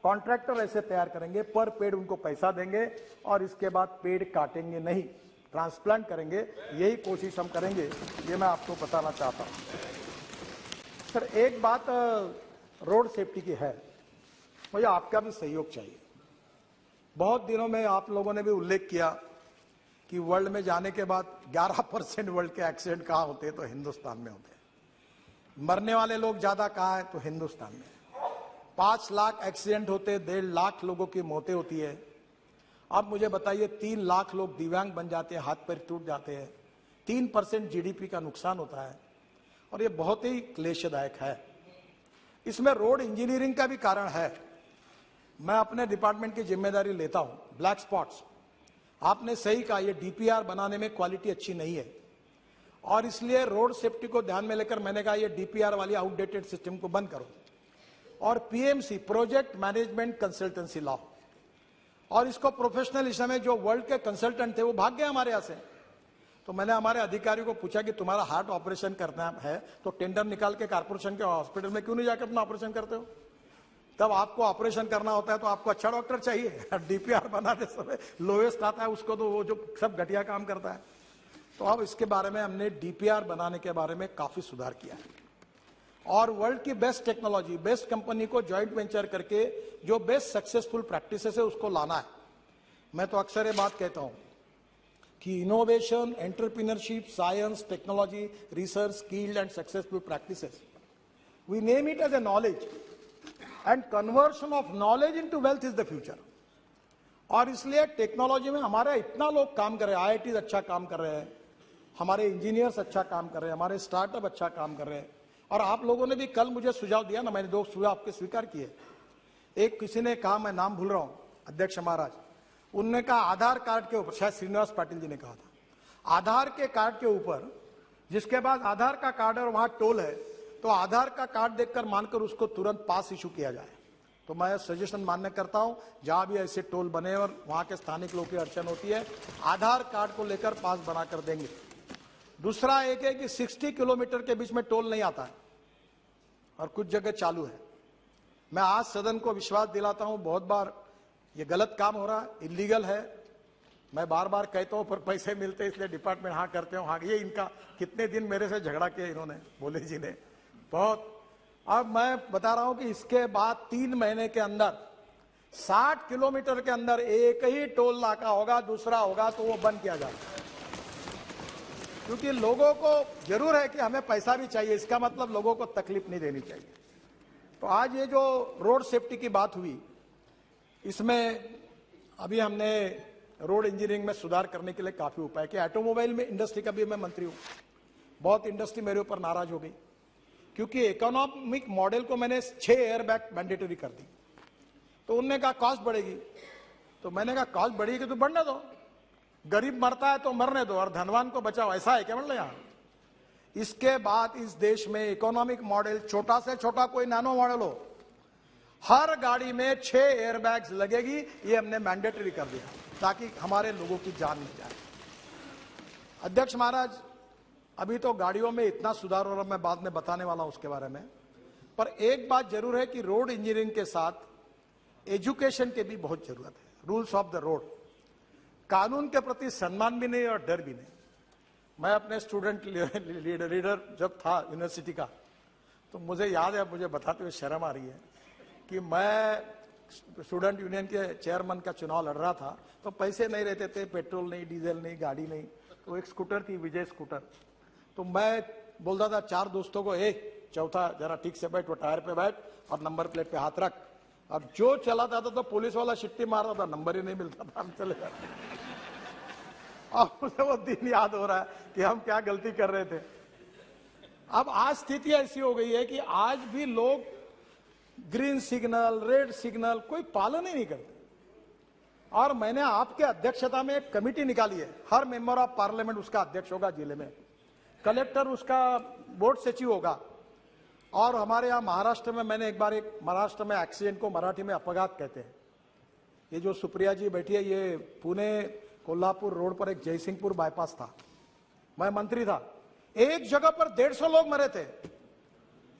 S1: कॉन्ट्रैक्टर ऐसे तैयार करेंगे, पर पेड़ उनको पैसा देंगे, और इसके बाद पेड़ काटेंगे नहीं, ट्रांसप्लांट करेंगे। यही कोशिश हम करेंगे, ये मैं आपको बताना चाहता हूं। सर, एक बात रोड सेफ्टी की है, मुझे आपका भी सहयोग चाहिए। बहुत दिनों में आप लोगों ने भी उल्लेख किया कि वर्ल्ड में जाने के बाद 11% वर्ल्ड के एक्सीडेंट कहाँ होते हैं, तो हिंदुस्तान में होते हैं। मरने वाले लोग ज्यादा कहाँ है, तो हिंदुस्तान में। 5 लाख एक्सीडेंट होते, 1.5 लाख लोगों की मौतें होती है। अब मुझे बताइए, 3 लाख लोग दिव्यांग बन जाते हैं, हाथ पैर टूट जाते हैं, 3% जीडीपी का नुकसान होता है, और ये बहुत ही क्लेशदायक है। इसमें रोड इंजीनियरिंग का भी कारण है। मैं अपने डिपार्टमेंट की जिम्मेदारी लेता हूं। ब्लैक स्पॉट्स, आपने सही कहा, ये डीपीआर बनाने में क्वालिटी अच्छी नहीं है, और इसलिए रोड सेफ्टी को ध्यान में लेकर मैंने कहा ये डीपीआर वाली आउटडेटेड सिस्टम को बंद करो, और पीएमसी, प्रोजेक्ट मैनेजमेंट कंसल्टेंसी लाओ। और इसको प्रोफेशनल, इस समय जो वर्ल्ड के कंसल्टेंट थे वो भाग गए हमारे यहां से। तो मैंने हमारे अधिकारियों को पूछा कि तुम्हारा हार्ट ऑपरेशन करना है तो टेंडर निकाल के कारपोरेशन के हॉस्पिटल में क्यों नहीं जाकर अपना ऑपरेशन करते हो? तब आपको ऑपरेशन करना होता है तो आपको अच्छा डॉक्टर चाहिए। डीपीआर बनाते समय लोएस्ट आता है उसको, तो वो जो सब घटिया काम करता है। तो अब इसके बारे में हमने डीपीआर बनाने के बारे में काफी सुधार किया है, और वर्ल्ड की बेस्ट टेक्नोलॉजी, बेस्ट कंपनी को ज्वाइंट वेंचर करके जो बेस्ट सक्सेसफुल प्रैक्टिसेस है उसको लाना है। मैं तो अक्सर ये बात कहता हूं कि innovation, entrepreneurship, science, technology, research, skilled and successful practices, we name it as a knowledge, and conversion of knowledge into wealth is the future. और इसलिए टेक्नोलॉजी में हमारे इतना लोग काम कर रहे हैं, आईआईटी अच्छा काम कर रहे हैं, हमारे इंजीनियर्स अच्छा काम कर रहे हैं, हमारे स्टार्टअप अच्छा काम कर रहे हैं। और आप लोगों ने भी कल मुझे सुझाव दिया ना, मैंने 2 सुझाव आपके स्वीकार किए। एक किसी ने कहा, मैं नाम भूल रहा हूं, अध्यक्ष महाराज, उनने कहा आधार कार्ड के ऊपर, शायद श्रीनिवास पाटिल जी ने कहा था, आधार के कार्ड के ऊपर, जिसके बाद आधार का कार्ड है और वहां टोल है, तो आधार का कार्ड देखकर मानकर उसको तुरंत पास इशू किया जाए। तो मैं सजेशन मान्य करता हूं, जहां भी ऐसे टोल बने और वहां के स्थानिक लोगों की अड़चन होती है, आधार कार्ड को लेकर पास बनाकर देंगे। दूसरा एक है कि 60 किलोमीटर के बीच में टोल नहीं आता है और कुछ जगह चालू है। मैं आज सदन को विश्वास दिलाता हूं, बहुत बार ये गलत काम हो रहा है, इलीगल है। मैं बार बार कहता हूं, पर पैसे मिलते इसलिए डिपार्टमेंट हाँ करते हो। हाँ, ये इनका कितने दिन मेरे से झगड़ा किया इन्होंने, भोले जी ने बहुत। अब मैं बता रहा हूं कि इसके बाद 3 महीने के अंदर 60 किलोमीटर के अंदर एक ही टोल नाका होगा, दूसरा होगा तो वो बंद किया जाए। क्योंकि लोगों को जरूर है कि हमें पैसा भी चाहिए, इसका मतलब लोगों को तकलीफ नहीं देनी चाहिए। तो आज ये जो रोड सेफ्टी की बात हुई, इसमें अभी हमने रोड इंजीनियरिंग में सुधार करने के लिए काफी उपाय किया। ऑटोमोबाइल में इंडस्ट्री का भी मैं मंत्री हूं, बहुत इंडस्ट्री मेरे ऊपर नाराज हो गई क्योंकि इकोनॉमिक मॉडल को मैंने 6 एयरबैग मैंडेटरी कर दी। तो उनने कहा कॉस्ट बढ़ेगी, तो मैंने कहा कॉस्ट बढ़ेगी तो बढ़ने दो, गरीब मरता है तो मरने दो और धनवान को बचाओ, ऐसा है क्या मतलब यहां। इसके बाद इस देश में इकोनॉमिक मॉडल, छोटा से छोटा कोई नैनो मॉडल हो, हर गाड़ी में 6 एयरबैग्स लगेगी, ये हमने मैंडेटरी कर दिया ताकि हमारे लोगों की जान न जाए। अध्यक्ष महाराज, अभी तो गाड़ियों में इतना सुधार हो रहा, मैं बाद में बताने वाला हूं उसके बारे में, पर एक बात जरूर है कि रोड इंजीनियरिंग के साथ एजुकेशन की भी बहुत जरूरत है। रूल्स ऑफ द रोड, कानून के प्रति सम्मान भी नहीं और डर भी नहीं। मैं अपने स्टूडेंट लीडर जब था यूनिवर्सिटी का, तो मुझे याद है, मुझे बताते हुए शर्म आ रही है कि मैं स्टूडेंट यूनियन के चेयरमैन का चुनाव लड़ रहा था, तो पैसे नहीं रहते थे, पेट्रोल नहीं, डीजल नहीं, गाड़ी नहीं, तो एक स्कूटर थी, विजय स्कूटर। तो मैं बोलता था 4 दोस्तों को, चौथा जरा ठीक से बैठ, वो टायर पे बैठ और नंबर प्लेट पे हाथ रख। अब जो चलाता था तो पुलिस वाला शिट्टी मार रहा था, नंबर ही नहीं मिलता था, हम चले जाते। अब मुझे वो दिन याद हो रहा है कि हम क्या गलती कर रहे थे। अब आज स्थिति ऐसी हो गई है कि आज भी लोग ग्रीन सिग्नल, रेड सिग्नल कोई पालन ही नहीं करते। और मैंने आपके अध्यक्षता में एक कमेटी निकाली है, हर मेंबर ऑफ पार्लियामेंट उसका अध्यक्ष होगा जिले में, कलेक्टर उसका बोर्ड सचिव होगा। और हमारे यहाँ महाराष्ट्र में, मैंने एक बार महाराष्ट्र में एक्सीडेंट को मराठी में अपघात कहते हैं, ये जो सुप्रिया जी बैठी है, ये पुणे कोल्हापुर रोड पर एक जयसिंहपुर बाईपास था, मैं मंत्री था, एक जगह पर 150 लोग मरे थे,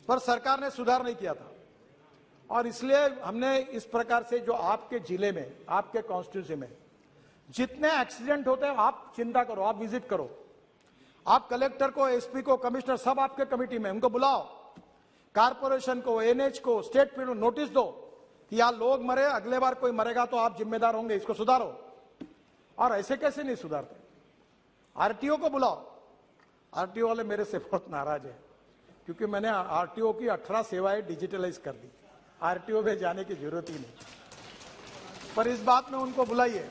S1: पर सरकार ने सुधार नहीं किया था। और इसलिए हमने इस प्रकार से, जो आपके जिले में, आपके कॉन्स्टिट्यूंसी में जितने एक्सीडेंट होते हैं, आप चिंता करो, आप विजिट करो, आप कलेक्टर को, एसपी को, कमिश्नर, सब आपके कमेटी में, उनको बुलाओ, कारपोरेशन को, एनएच को, स्टेट पीडब्ल्यू नोटिस दो कि यहाँ लोग मरे, अगले बार कोई मरेगा तो आप जिम्मेदार होंगे, इसको सुधारो। और ऐसे कैसे नहीं सुधारते। आरटीओ को बुलाओ, आरटीओ वाले मेरे से बहुत नाराज है क्योंकि मैंने आरटीओ की 18 सेवाएं डिजिटलाइज कर दी, आरटीओ में जाने की जरूरत ही नहीं। पर इस बात में उनको बुलाइए।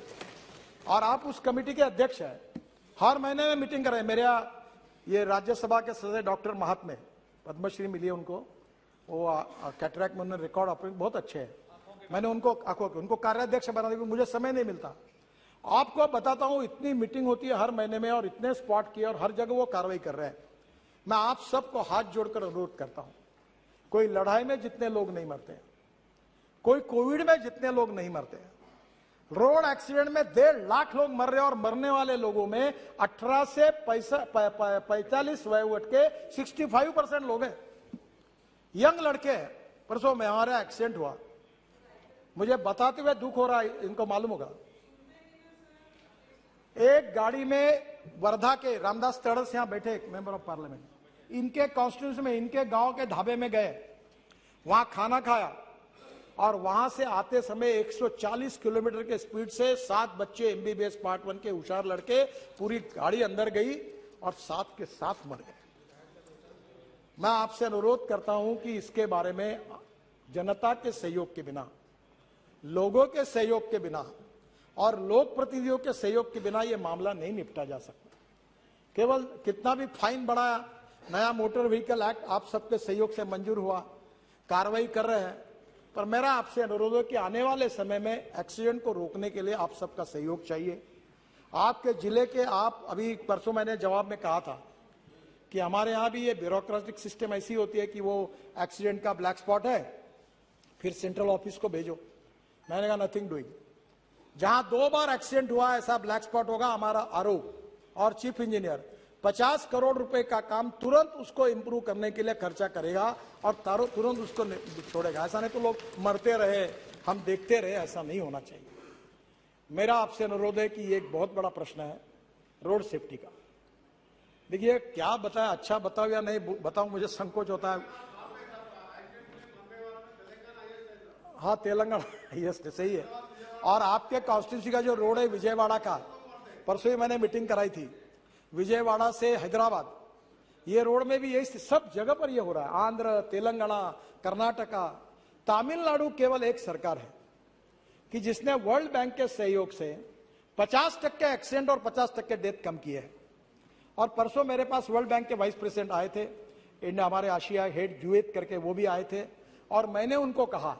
S1: और आप उस कमेटी के अध्यक्ष हैं, हर महीने में मीटिंग कर रहे हैं। मेरे ये राज्यसभा के सदस्य डॉक्टर महात्मे, पद्मश्री मिली है उनको, वो कैटरैक्ट में उन्होंने रिकॉर्ड ऑपरेशन बहुत अच्छे हैं, मैंने उनको कार्याध्यक्ष बना दिया, मुझे समय नहीं मिलता। आपको बताता हूं, इतनी मीटिंग होती है हर महीने में और इतने स्पॉट किए और हर जगह वो कार्रवाई कर रहे हैं। मैं आप सबको हाथ जोड़कर अनुरोध करता हूं, कोई लड़ाई में जितने लोग नहीं मरते, कोई कोविड में जितने लोग नहीं मरते, रोड एक्सीडेंट में 1.5 लाख लोग मर रहे हैं और मरने वाले लोगों में 18 से 45 वयोवर्ग के 65% लोग हैं, यंग लड़के हैं। परसों में हमारा एक्सीडेंट हुआ, मुझे बताते हुए दुख हो रहा है, इनको मालूम होगा। एक गाड़ी में वर्धा के रामदास तड़स यहां बैठे एक मेंबर ऑफ पार्लियामेंट, इनके कॉन्स्टिट्यूंसी में, इनके गांव के ढाबे में गए, वहां खाना खाया और वहां से आते समय 140 किलोमीटर के स्पीड से 7 बच्चे एमबीबीएस पार्ट 1 के होशियार लड़के, पूरी गाड़ी अंदर गई और 7 के 7 मर गए। मैं आपसे अनुरोध करता हूं कि इसके बारे में जनता के सहयोग के बिना, लोगों के सहयोग के बिना और लोक प्रतिनिधियों के सहयोग के बिना यह मामला नहीं निपटा जा सकता। केवल कितना भी फाइन बढ़ाया, नया मोटर व्हीकल एक्ट आप सबके सहयोग से मंजूर हुआ, कार्रवाई कर रहे हैं, पर मेरा आपसे अनुरोध है कि आने वाले समय में एक्सीडेंट को रोकने के लिए आप सबका सहयोग चाहिए। आपके जिले के आप अभी परसों मैंने जवाब में कहा था कि हमारे यहाँ भी ये ब्यूरोक्रेटिक सिस्टम ऐसी होती है कि वो एक्सीडेंट का ब्लैक स्पॉट है, फिर सेंट्रल ऑफिस को भेजो। मैंने कहा नथिंग डूइंग। जहां 2 बार एक्सीडेंट हुआ ऐसा ब्लैक स्पॉट होगा, हमारा आरओ और चीफ इंजीनियर 50 करोड़ रुपए का काम तुरंत उसको इंप्रूव करने के लिए खर्चा करेगा और तुरंत उसको छोड़ेगा। ऐसा नहीं तो लोग मरते रहे, हम देखते रहे, ऐसा नहीं होना चाहिए। मेरा आपसे अनुरोध है कि ये एक बहुत बड़ा प्रश्न है रोड सेफ्टी का। देखिए क्या बताएं, अच्छा बताओ या नहीं बताऊं, मुझे संकोच होता है। हाँ तेलंगाना यस सही है। और आपके कॉन्स्टिट्यूंसी का जो रोड है विजयवाड़ा का, परसों ही मैंने मीटिंग कराई थी, विजयवाड़ा से हैदराबाद, ये रोड में भी यही सब जगह पर ये हो रहा है। आंध्र, तेलंगाना, कर्नाटका, तमिलनाडु केवल एक सरकार है कि जिसने वर्ल्ड बैंक के सहयोग से 50% एक्सीडेंट और 50% डेथ कम किए हैं। और परसों मेरे पास वर्ल्ड बैंक के वाइस प्रेसिडेंट आए थे, इंडिया हमारे आशिया हेड जुएत करके वो भी आए थे, और मैंने उनको कहा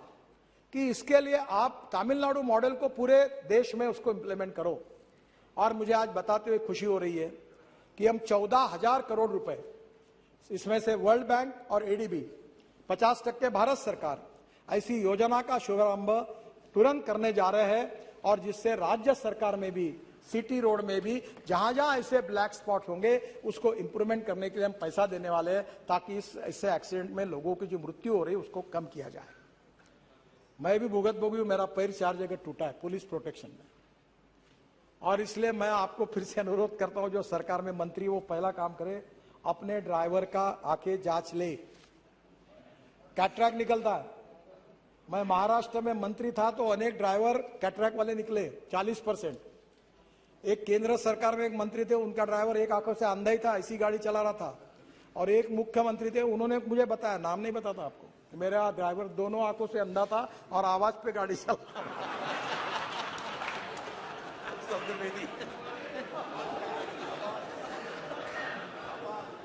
S1: कि इसके लिए आप तमिलनाडु मॉडल को पूरे देश में उसको इंप्लीमेंट करो। और मुझे आज बताते हुए खुशी हो रही है कि हम 14,000 करोड़ रुपए, इसमें से वर्ल्ड बैंक और एडीबी 50% भारत सरकार, ऐसी योजना का शुभारंभ तुरंत करने जा रहे हैं। और जिससे राज्य सरकार में भी, सिटी रोड में भी जहां जहां ऐसे ब्लैक स्पॉट होंगे उसको इंप्रूवमेंट करने के लिए हम पैसा देने वाले हैं, ताकि इससे एक्सीडेंट में लोगों की जो मृत्यु हो रही है उसको कम किया जाए। मैं भी भुगत भोगी हूं, मेरा पैर 4 जगह टूटा है पुलिस प्रोटेक्शन में। और इसलिए मैं आपको फिर से अनुरोध करता हूं, जो सरकार में मंत्री वो पहला काम करे, अपने ड्राइवर का आके जांच ले। कैटरैक्ट निकलता है। मैं महाराष्ट्र में मंत्री था तो अनेक ड्राइवर कैटरैक्ट वाले निकले 40%। एक केंद्र सरकार में एक मंत्री थे, उनका ड्राइवर एक आंखों से अंधा ही था, ऐसी गाड़ी चला रहा था। और एक मुख्यमंत्री थे, उन्होंने मुझे बताया, नाम नहीं बताता आपको, मेरा ड्राइवर दोनों आंखों से अंधा था और आवाज पे गाड़ी चला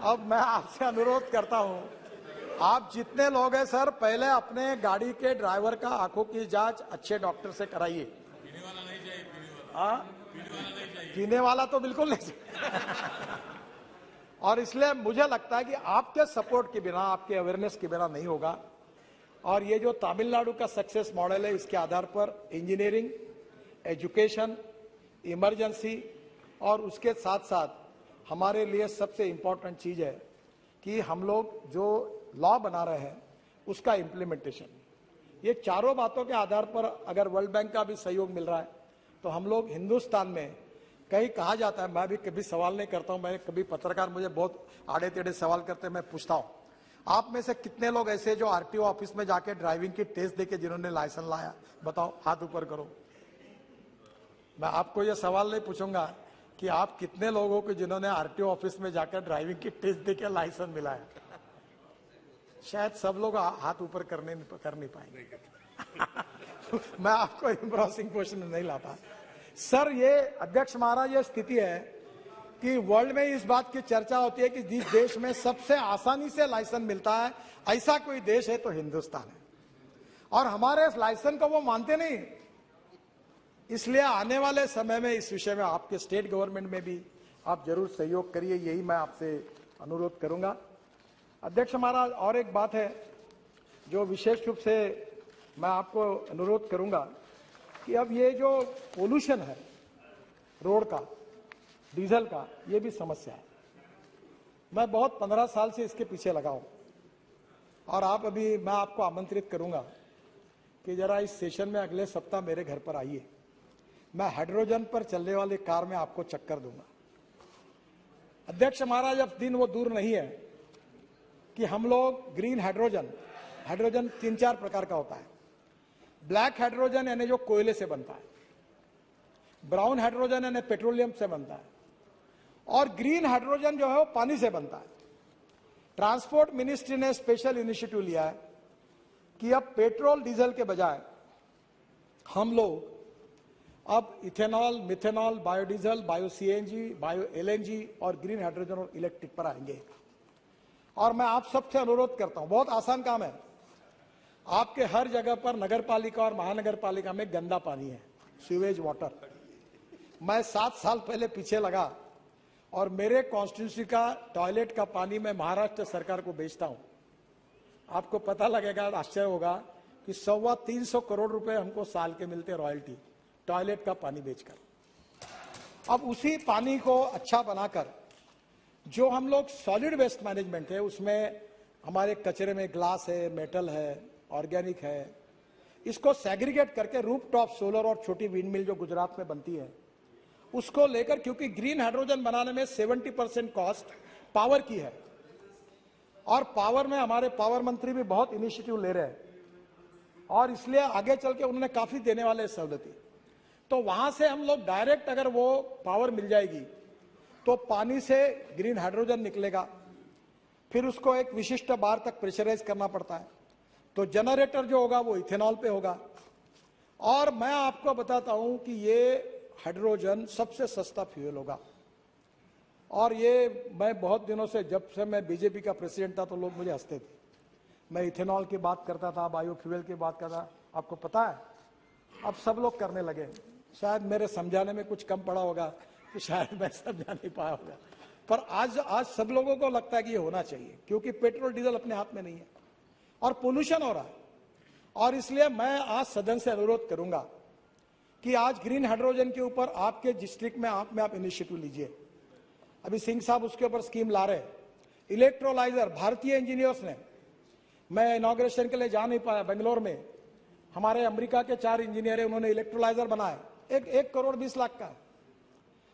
S1: अब मैं आपसे अनुरोध करता हूं, आप जितने लोग हैं सर, पहले अपने गाड़ी के ड्राइवर का आंखों की जांच अच्छे डॉक्टर से कराइए। पीने वाला नहीं चाहिए, पीने वाला तो बिल्कुल नहीं चाहिए। और इसलिए मुझे लगता है कि आपके सपोर्ट के बिना, आपके अवेयरनेस के बिना नहीं होगा। और ये जो तमिलनाडु का सक्सेस मॉडल है, इसके आधार पर इंजीनियरिंग, एजुकेशन, इमरजेंसी और उसके साथ साथ हमारे लिए सबसे इंपॉर्टेंट चीज है कि हम लोग जो लॉ बना रहे हैं उसका इम्प्लीमेंटेशन। ये चारों बातों के आधार पर अगर वर्ल्ड बैंक का भी सहयोग मिल रहा है तो हम लोग हिंदुस्तान में, कहीं कहा जाता है, मैं भी कभी सवाल नहीं करता हूं, मैं कभी पत्रकार मुझे बहुत आड़े टेढ़े सवाल करते हैं, मैं पूछता हूं, आप में से कितने लोग ऐसे जो आरटीओ ऑफिस में जाके ड्राइविंग की टेस्ट देके जिन्होंने लाइसेंस लाया? बताओ, हाथ ऊपर करो। मैं आपको ये सवाल नहीं पूछूंगा कि आप कितने लोगों को जिन्होंने आरटीओ ऑफिस में जाकर ड्राइविंग की टेस्ट देके लाइसेंस मिलाया। शायद सब लोग हाथ ऊपर कर नहीं पाएंगे। मैं आपको एम्ब्रोसिंग क्वेश्चन नहीं लाता सर। ये अध्यक्ष महाराज, ये स्थिति है कि वर्ल्ड में इस बात की चर्चा होती है कि जिस देश में सबसे आसानी से लाइसेंस मिलता है, ऐसा कोई देश है तो हिंदुस्तान है। और हमारे लाइसेंस को वो मानते नहीं। इसलिए आने वाले समय में इस विषय में आपके स्टेट गवर्नमेंट में भी आप जरूर सहयोग करिए, यही मैं आपसे अनुरोध करूंगा। अध्यक्ष महाराज, और एक बात है जो विशेष रूप से मैं आपको अनुरोध करूंगा कि अब ये जो पोल्यूशन है रोड का, डीजल का, ये भी समस्या है। मैं बहुत 15 साल से इसके पीछे लगा हूं और आप अभी, मैं आपको आमंत्रित करूंगा कि जरा इस सेशन में अगले सप्ताह मेरे घर पर आइए। मैं हाइड्रोजन पर चलने वाली कार में आपको चक्कर दूंगा। अध्यक्ष महाराज, अब दिन वो दूर नहीं है कि हम लोग ग्रीन हाइड्रोजन 3-4 प्रकार का होता है। ब्लैक हाइड्रोजन यानी जो कोयले से बनता है, ब्राउन हाइड्रोजन यानी पेट्रोलियम से बनता है, और ग्रीन हाइड्रोजन जो है वो पानी से बनता है। ट्रांसपोर्ट मिनिस्ट्री ने स्पेशल इनिशिएटिव लिया है कि अब पेट्रोल डीजल के बजाय हम लोग अब ethanol, methanol, biodiesel, bio CNG, bio LNG और ग्रीन हाइड्रोजन और इलेक्ट्रिक पर आएंगे। और मैं आप सबसे अनुरोध करता हूं, बहुत आसान काम है। आपके हर जगह पर नगर पालिका और महानगर पालिका में गंदा पानी है, सीवेज वाटर। मैं 7 साल पहले पीछे लगा और मेरे कॉन्स्टिट्यूंसी का टॉयलेट का पानी मैं महाराष्ट्र सरकार को बेचता हूं। आपको पता लगेगा, आश्चर्य होगा कि 325 करोड़ रुपए हमको साल के मिलते रॉयल्टी टॉयलेट का पानी बेचकर। अब उसी पानी को अच्छा बनाकर जो हम लोग सॉलिड वेस्ट मैनेजमेंट है, उसमें हमारे कचरे में ग्लास है, मेटल है, ऑर्गेनिक है, इसको सेग्रीगेट करके रूफटॉप सोलर और छोटी विंड मिल जो गुजरात में बनती है उसको लेकर, क्योंकि ग्रीन हाइड्रोजन बनाने में 70% कॉस्ट पावर की है और पावर में हमारे पावर मंत्री भी बहुत इनिशिएटिव ले रहे हैं और इसलिए आगे चल के उन्होंने काफी देने वाले सहूलतें। तो वहां से हम लोग डायरेक्ट अगर वो पावर मिल जाएगी तो पानी से ग्रीन हाइड्रोजन निकलेगा, फिर उसको एक विशिष्ट बार तक प्रेशराइज करना पड़ता है, तो जनरेटर जो होगा वो इथेनॉल पे होगा। और मैं आपको बताता हूं कि ये हाइड्रोजन सबसे सस्ता फ्यूल होगा। और ये मैं बहुत दिनों से, जब से मैं बीजेपी का प्रेसिडेंट था तो लोग मुझे हंसते थे, मैं इथेनॉल की बात करता था, बायोफ्यूल की बात करता। आपको पता है अब सब लोग करने लगे। शायद मेरे समझाने में कुछ कम पड़ा होगा तो शायद मैं समझा नहीं पाया होगा, पर आज सब लोगों को लगता है कि ये होना चाहिए, क्योंकि पेट्रोल डीजल अपने हाथ में नहीं है और पोल्यूशन हो रहा है। और इसलिए मैं आज सदन से अनुरोध करूंगा कि आज ग्रीन हाइड्रोजन के ऊपर आपके डिस्ट्रिक्ट में आप इनिशिएटिव लीजिए। अभी सिंह साहब उसके ऊपर स्कीम ला रहे हैं। इलेक्ट्रोलाइजर भारतीय इंजीनियर्स ने, मैं इनॉग्रेशन के लिए जा नहीं पाया, बेंगलोर में हमारे अमेरिका के 4 इंजीनियर है, उन्होंने इलेक्ट्रोलाइजर बनाया, 1 करोड़ 20 लाख का।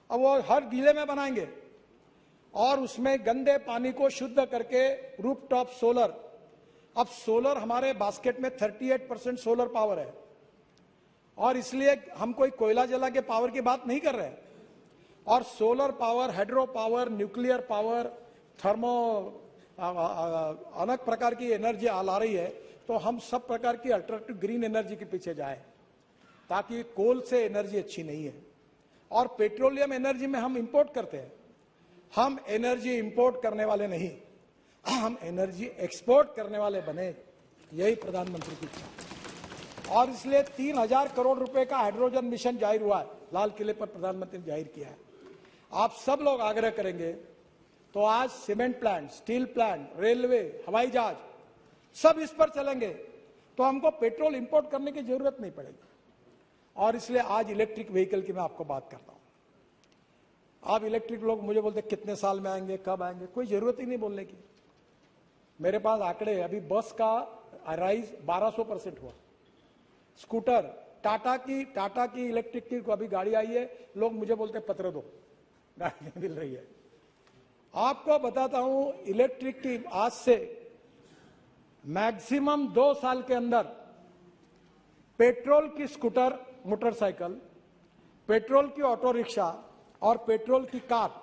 S1: अब वो हर जिले में बनाएंगे और उसमें गंदे पानी को शुद्ध करके रूफटॉप सोलर। अब सोलर हमारे बास्केट में 38% सोलर पावर है और इसलिए हम कोई कोयला जला के पावर की बात नहीं कर रहे हैं। और solar power, hydro power, nuclear power, thermo अनेक प्रकार की एनर्जी ला रही है, तो हम सब प्रकार की अल्टरनेटिव ग्रीन एनर्जी के पीछे जाए, ताकि कोल से एनर्जी अच्छी नहीं है। और पेट्रोलियम एनर्जी में हम इंपोर्ट करते हैं। हम एनर्जी इंपोर्ट करने वाले नहीं, हम एनर्जी एक्सपोर्ट करने वाले बने, यही प्रधानमंत्री की इच्छा। और इसलिए 3000 करोड़ रुपए का हाइड्रोजन मिशन जाहिर हुआ है, लाल किले पर प्रधानमंत्री ने जाहिर किया है। आप सब लोग आग्रह करेंगे तो आज cement plant, steel plant, railway, हवाई जहाज सब इस पर चलेंगे, तो हमको पेट्रोल इंपोर्ट करने की जरूरत नहीं पड़ेगी। और इसलिए आज इलेक्ट्रिक व्हीकल की मैं आपको बात करता हूं। आप इलेक्ट्रिक लोग मुझे बोलते कितने साल में आएंगे, कब आएंगे, कोई जरूरत ही नहीं बोलने की। मेरे पास आंकड़े, अभी बस का राइज 1200% हुआ। स्कूटर, टाटा की इलेक्ट्रिक की अभी गाड़ी आई है, लोग मुझे बोलते पत्र दो, गाड़ी मिल रही है। आपको बताता हूं, इलेक्ट्रिक की आज से मैक्सिमम 2 साल के अंदर पेट्रोल की स्कूटर, मोटरसाइकिल, पेट्रोल की ऑटो रिक्शा और पेट्रोल की कार,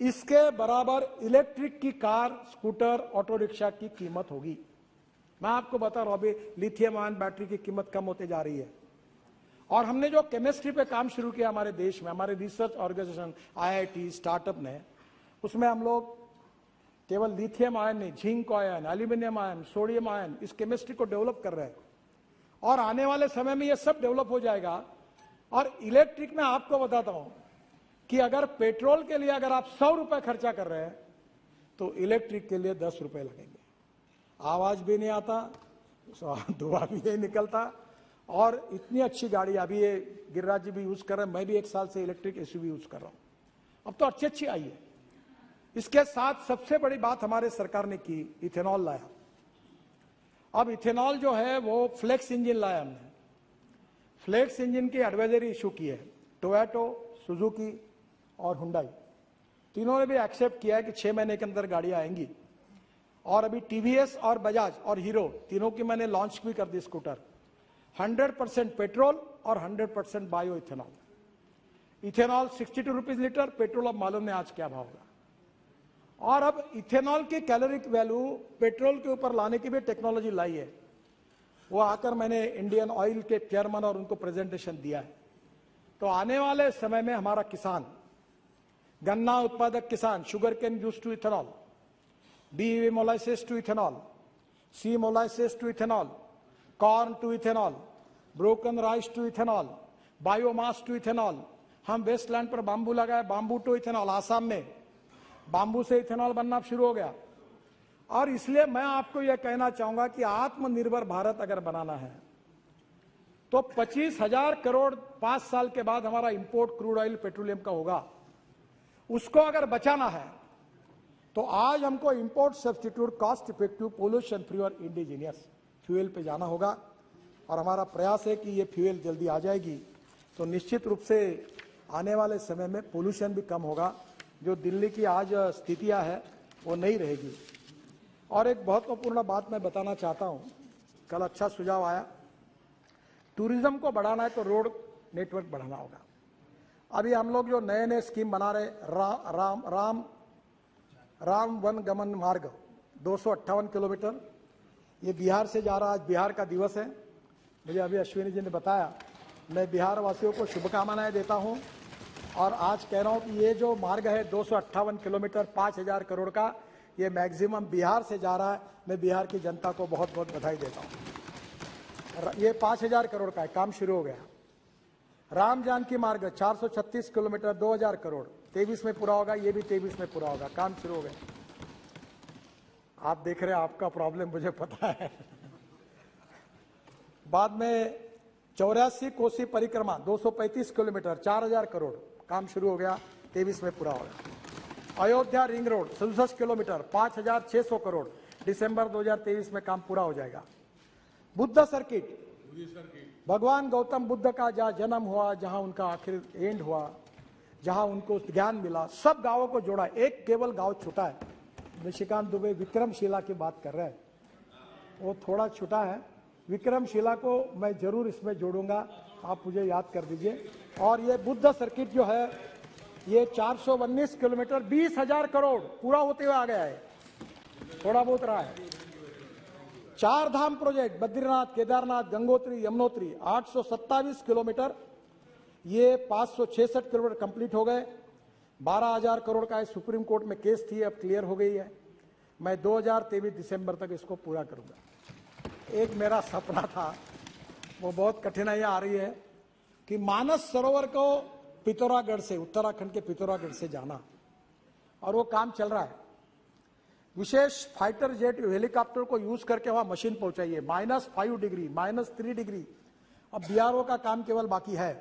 S1: इसके बराबर इलेक्ट्रिक की कार, स्कूटर, ऑटो रिक्शा की कीमत होगी। मैं आपको बता रहा हूं, अभी लिथियम आयन बैटरी की कीमत कम होते जा रही है। और हमने जो केमिस्ट्री पे काम शुरू किया हमारे देश में, हमारे रिसर्च ऑर्गेनाइजेशन, आईआईटी, स्टार्टअप ने, उसमें हम लोग केवल लिथियम आयन नहीं, zinc ion, aluminium ion, sodium ion, इस केमिस्ट्री को डेवलप कर रहे हैं। और आने वाले समय में ये सब डेवलप हो जाएगा। और इलेक्ट्रिक में आपको बताता हूं कि अगर पेट्रोल के लिए अगर आप 100 रुपए खर्चा कर रहे हैं तो इलेक्ट्रिक के लिए 10 रुपए लगेंगे। आवाज भी नहीं आता, धुआं भी नहीं निकलता, और इतनी अच्छी गाड़ी अभी ये गिरिराज जी भी यूज कर रहे हैं, मैं भी 1 साल से इलेक्ट्रिक एसयूवी यूज कर रहा हूं। अब तो अच्छी आई है। इसके साथ सबसे बड़ी बात हमारे सरकार ने की, इथेनॉल लाया। अब इथेनॉल जो है वो फ्लेक्स इंजन लाया हमने। फ्लेक्स इंजन की एडवाइजरी इशू की है टोयोटा, सुजुकी और हुंडई, तीनों ने भी एक्सेप्ट किया है कि 6 महीने के अंदर गाड़ियां आएंगी। और अभी टीवीएस और बजाज और हीरो, तीनों की मैंने लॉन्च भी कर दी स्कूटर। 100% पेट्रोल और 100% bio ethanol. Ethanol 62 rupees litre, petrol अब मालूम नहीं आज क्या भाव होगा। और अब इथेनॉल की कैलोरिक वैल्यू पेट्रोल के ऊपर लाने की भी टेक्नोलॉजी लाई है। वो आकर मैंने इंडियन ऑयल के चेयरमैन और उनको प्रेजेंटेशन दिया है। तो आने वाले समय में हमारा किसान, गन्ना उत्पादक किसान, sugar cane use to ethanol, B molasses to ethanol, C molasses to ethanol, corn to ethanol, broken rice to ethanol, biomass to ethanol. हम वेस्टलैंड पर बांबू लगाए, बांबू टू इथेनॉल। आसाम में बांबू से इथेनॉल बनना शुरू हो गया। और इसलिए मैं आपको यह कहना चाहूंगा कि आत्मनिर्भर भारत अगर बनाना है तो 25,000 करोड़ 5 साल के बाद हमारा इंपोर्ट क्रूड ऑयल पेट्रोलियम का होगा। उसको अगर बचाना है तो आज हमको import substitute, cost effective, pollution free और इंडिजीनियस फ्यूल पे जाना होगा। और हमारा प्रयास है कि ये फ्यूल जल्दी आ जाएगी तो निश्चित रूप से आने वाले समय में पोल्यूशन भी कम होगा। जो दिल्ली की आज स्थितियां है वो नहीं रहेगी। और एक महत्वपूर्ण बात मैं बताना चाहता हूं, कल अच्छा सुझाव आया, टूरिज्म को बढ़ाना है तो रोड नेटवर्क बढ़ाना होगा। अभी हम लोग जो नए नए स्कीम बना रहे, राम वन गमन मार्ग 258 किलोमीटर, ये बिहार से जा रहा। आज बिहार का दिवस है। मुझे अभी अश्विनी जी ने बताया, मैं बिहार वासियों को शुभकामनाएं देता हूं। और आज कह रहा हूं कि ये जो मार्ग है 258 किलोमीटर 5,000 करोड़ का, ये मैक्सिमम बिहार से जा रहा है। मैं बिहार की जनता को बहुत बहुत बधाई देता हूं। ये 5,000 करोड़ का है, काम शुरू हो गया। राम जानकी मार्ग 436 किलोमीटर 2,000 करोड़, 23 में पूरा होगा। ये भी 23 में पूरा होगा, काम शुरू हो गया। आप देख रहे हैं, आपका प्रॉब्लम मुझे पता है। बाद में 84 कोसी परिक्रमा 235 किलोमीटर 4,000 करोड़, काम शुरू हो गया, 23 में पूरा होगा। Ayodhya ring road 67 kilometre 5,600 crore, दिसंबर 2023 में काम पूरा हो जाएगा। बुद्ध सर्किट, भगवान गौतम बुद्ध का जहाँ जन्म हुआ, जहाँ उनका आखिर एंड हुआ, जहाँ उनको ज्ञान मिला, सब गांवों को जोड़ा। एक केवल गांव छूटा है, निशिकांत दुबे विक्रमशिला की बात कर रहे हैं, वो थोड़ा छूटा है। विक्रमशिला को मैं जरूर इसमें जोड़ूंगा, आप मुझे याद कर दीजिए। और ये बुद्ध सर्किट जो है ये 419 किलोमीटर 20,000 करोड़ पूरा होते हुए आ गया है, थोड़ा बहुत रहा है। 4 धाम प्रोजेक्ट बद्रीनाथ, केदारनाथ, गंगोत्री, यमुनोत्री 827 किलोमीटर, ये 566 किलोमीटर कंप्लीट हो गए। 12,000 करोड़ का सुप्रीम कोर्ट में केस थी, अब क्लियर हो गई है। मैं 2023 दिसंबर तक इसको पूरा करूंगा। एक मेरा सपना था, वो बहुत कठिनाइयां आ रही है कि मानस सरोवर को पिथौरागढ़ से, उत्तराखंड के पिथौरागढ़ से जाना, और वो काम चल रहा है। विशेष फाइटर जेट हेलीकॉप्टर को यूज करके वहां मशीन पहुंचाइए। -5 degree, -3 degree. अब बीआरओ का काम केवल बाकी है।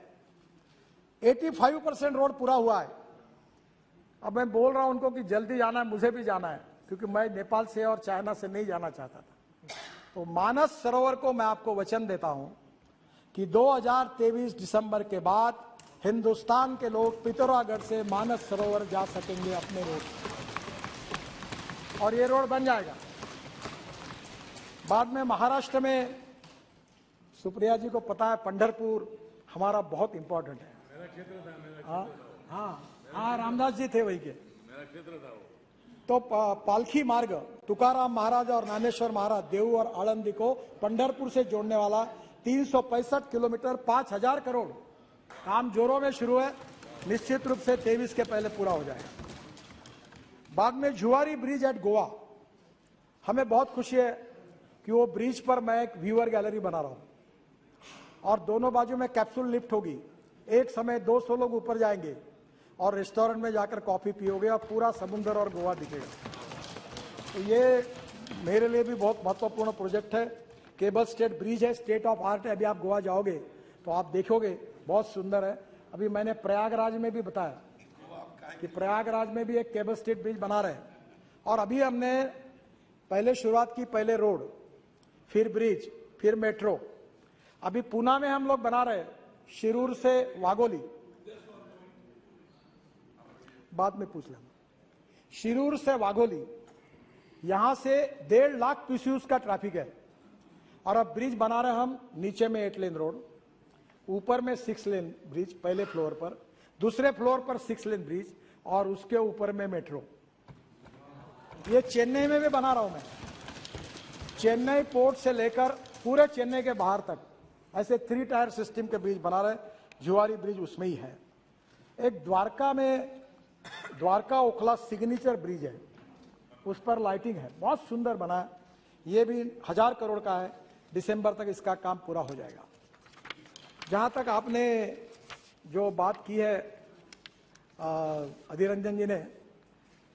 S1: 85% रोड पूरा हुआ है। अब मैं बोल रहा हूं उनको कि जल्दी जाना है, मुझे भी जाना है, क्योंकि मैं नेपाल से और चाइना से नहीं जाना चाहता था। तो मानस सरोवर को मैं आपको वचन देता हूं कि 2023 दिसंबर के बाद हिंदुस्तान के लोग पिथौरागढ़ से मानस सरोवर जा सकेंगे अपने रोड, और ये रोड बन जाएगा। बाद में महाराष्ट्र में, सुप्रिया जी को पता है, पंढरपुर हमारा बहुत इंपॉर्टेंट है। मेरा क्षेत्र था। हाँ, रामदास जी थे वही के, मेरा क्षेत्र था वो। तो पालखी मार्ग तुकाराम महाराज और ज्ञानेश्वर महाराज, देव और आळंदी को पंढरपुर से जोड़ने वाला 365 किलोमीटर 5,000 करोड़, काम जोरों में शुरू है। निश्चित रूप से 23 के पहले पूरा हो जाएगा। बाद में जुआरी ब्रिज एट गोवा, हमें बहुत खुशी है कि वो ब्रिज पर मैं एक व्यूअर गैलरी बना रहा हूं, और दोनों बाजू में कैप्सूल लिफ्ट होगी। एक समय 200 लोग ऊपर जाएंगे और रेस्टोरेंट में जाकर कॉफी पियोगे और पूरा समुद्र और गोवा दिखेगा। तो ये मेरे लिए भी बहुत महत्वपूर्ण प्रोजेक्ट है। केबल स्टेट ब्रिज है, स्टेट ऑफ आर्ट है। अभी आप गोवा जाओगे तो आप देखोगे, बहुत सुंदर है। अभी मैंने प्रयागराज में भी बताया कि प्रयागराज में भी एक केबल स्टेट ब्रिज बना रहे हैं। और अभी हमने पहले शुरुआत की, पहले रोड, फिर ब्रिज, फिर मेट्रो। अभी पूना में हम लोग बना रहे हैं, शिरूर से वाघोली, बाद में पूछ लेना, शिरूर से वाघोली, यहां से 1.5 लाख पीसीयूस का ट्रैफिक है। और अब ब्रिज बना रहे हम, नीचे में 8 लेन रोड, ऊपर में 6 लेन ब्रिज पहले फ्लोर पर, दूसरे फ्लोर पर 6 लेन ब्रिज और उसके ऊपर में मेट्रो। ये चेन्नई में भी बना रहा हूं मैं, चेन्नई पोर्ट से लेकर पूरे चेन्नई के बाहर तक ऐसे 3 टायर सिस्टम के ब्रिज बना रहे। जुआरी ब्रिज उसमें ही है। एक द्वारका में, द्वारका ओखला सिग्नेचर ब्रिज है, उस पर लाइटिंग है, बहुत सुंदर बना है। ये भी 1000 करोड़ का है, दिसंबर तक इसका काम पूरा हो जाएगा। जहां तक आपने जो बात की है अधीर रंजन जी ने,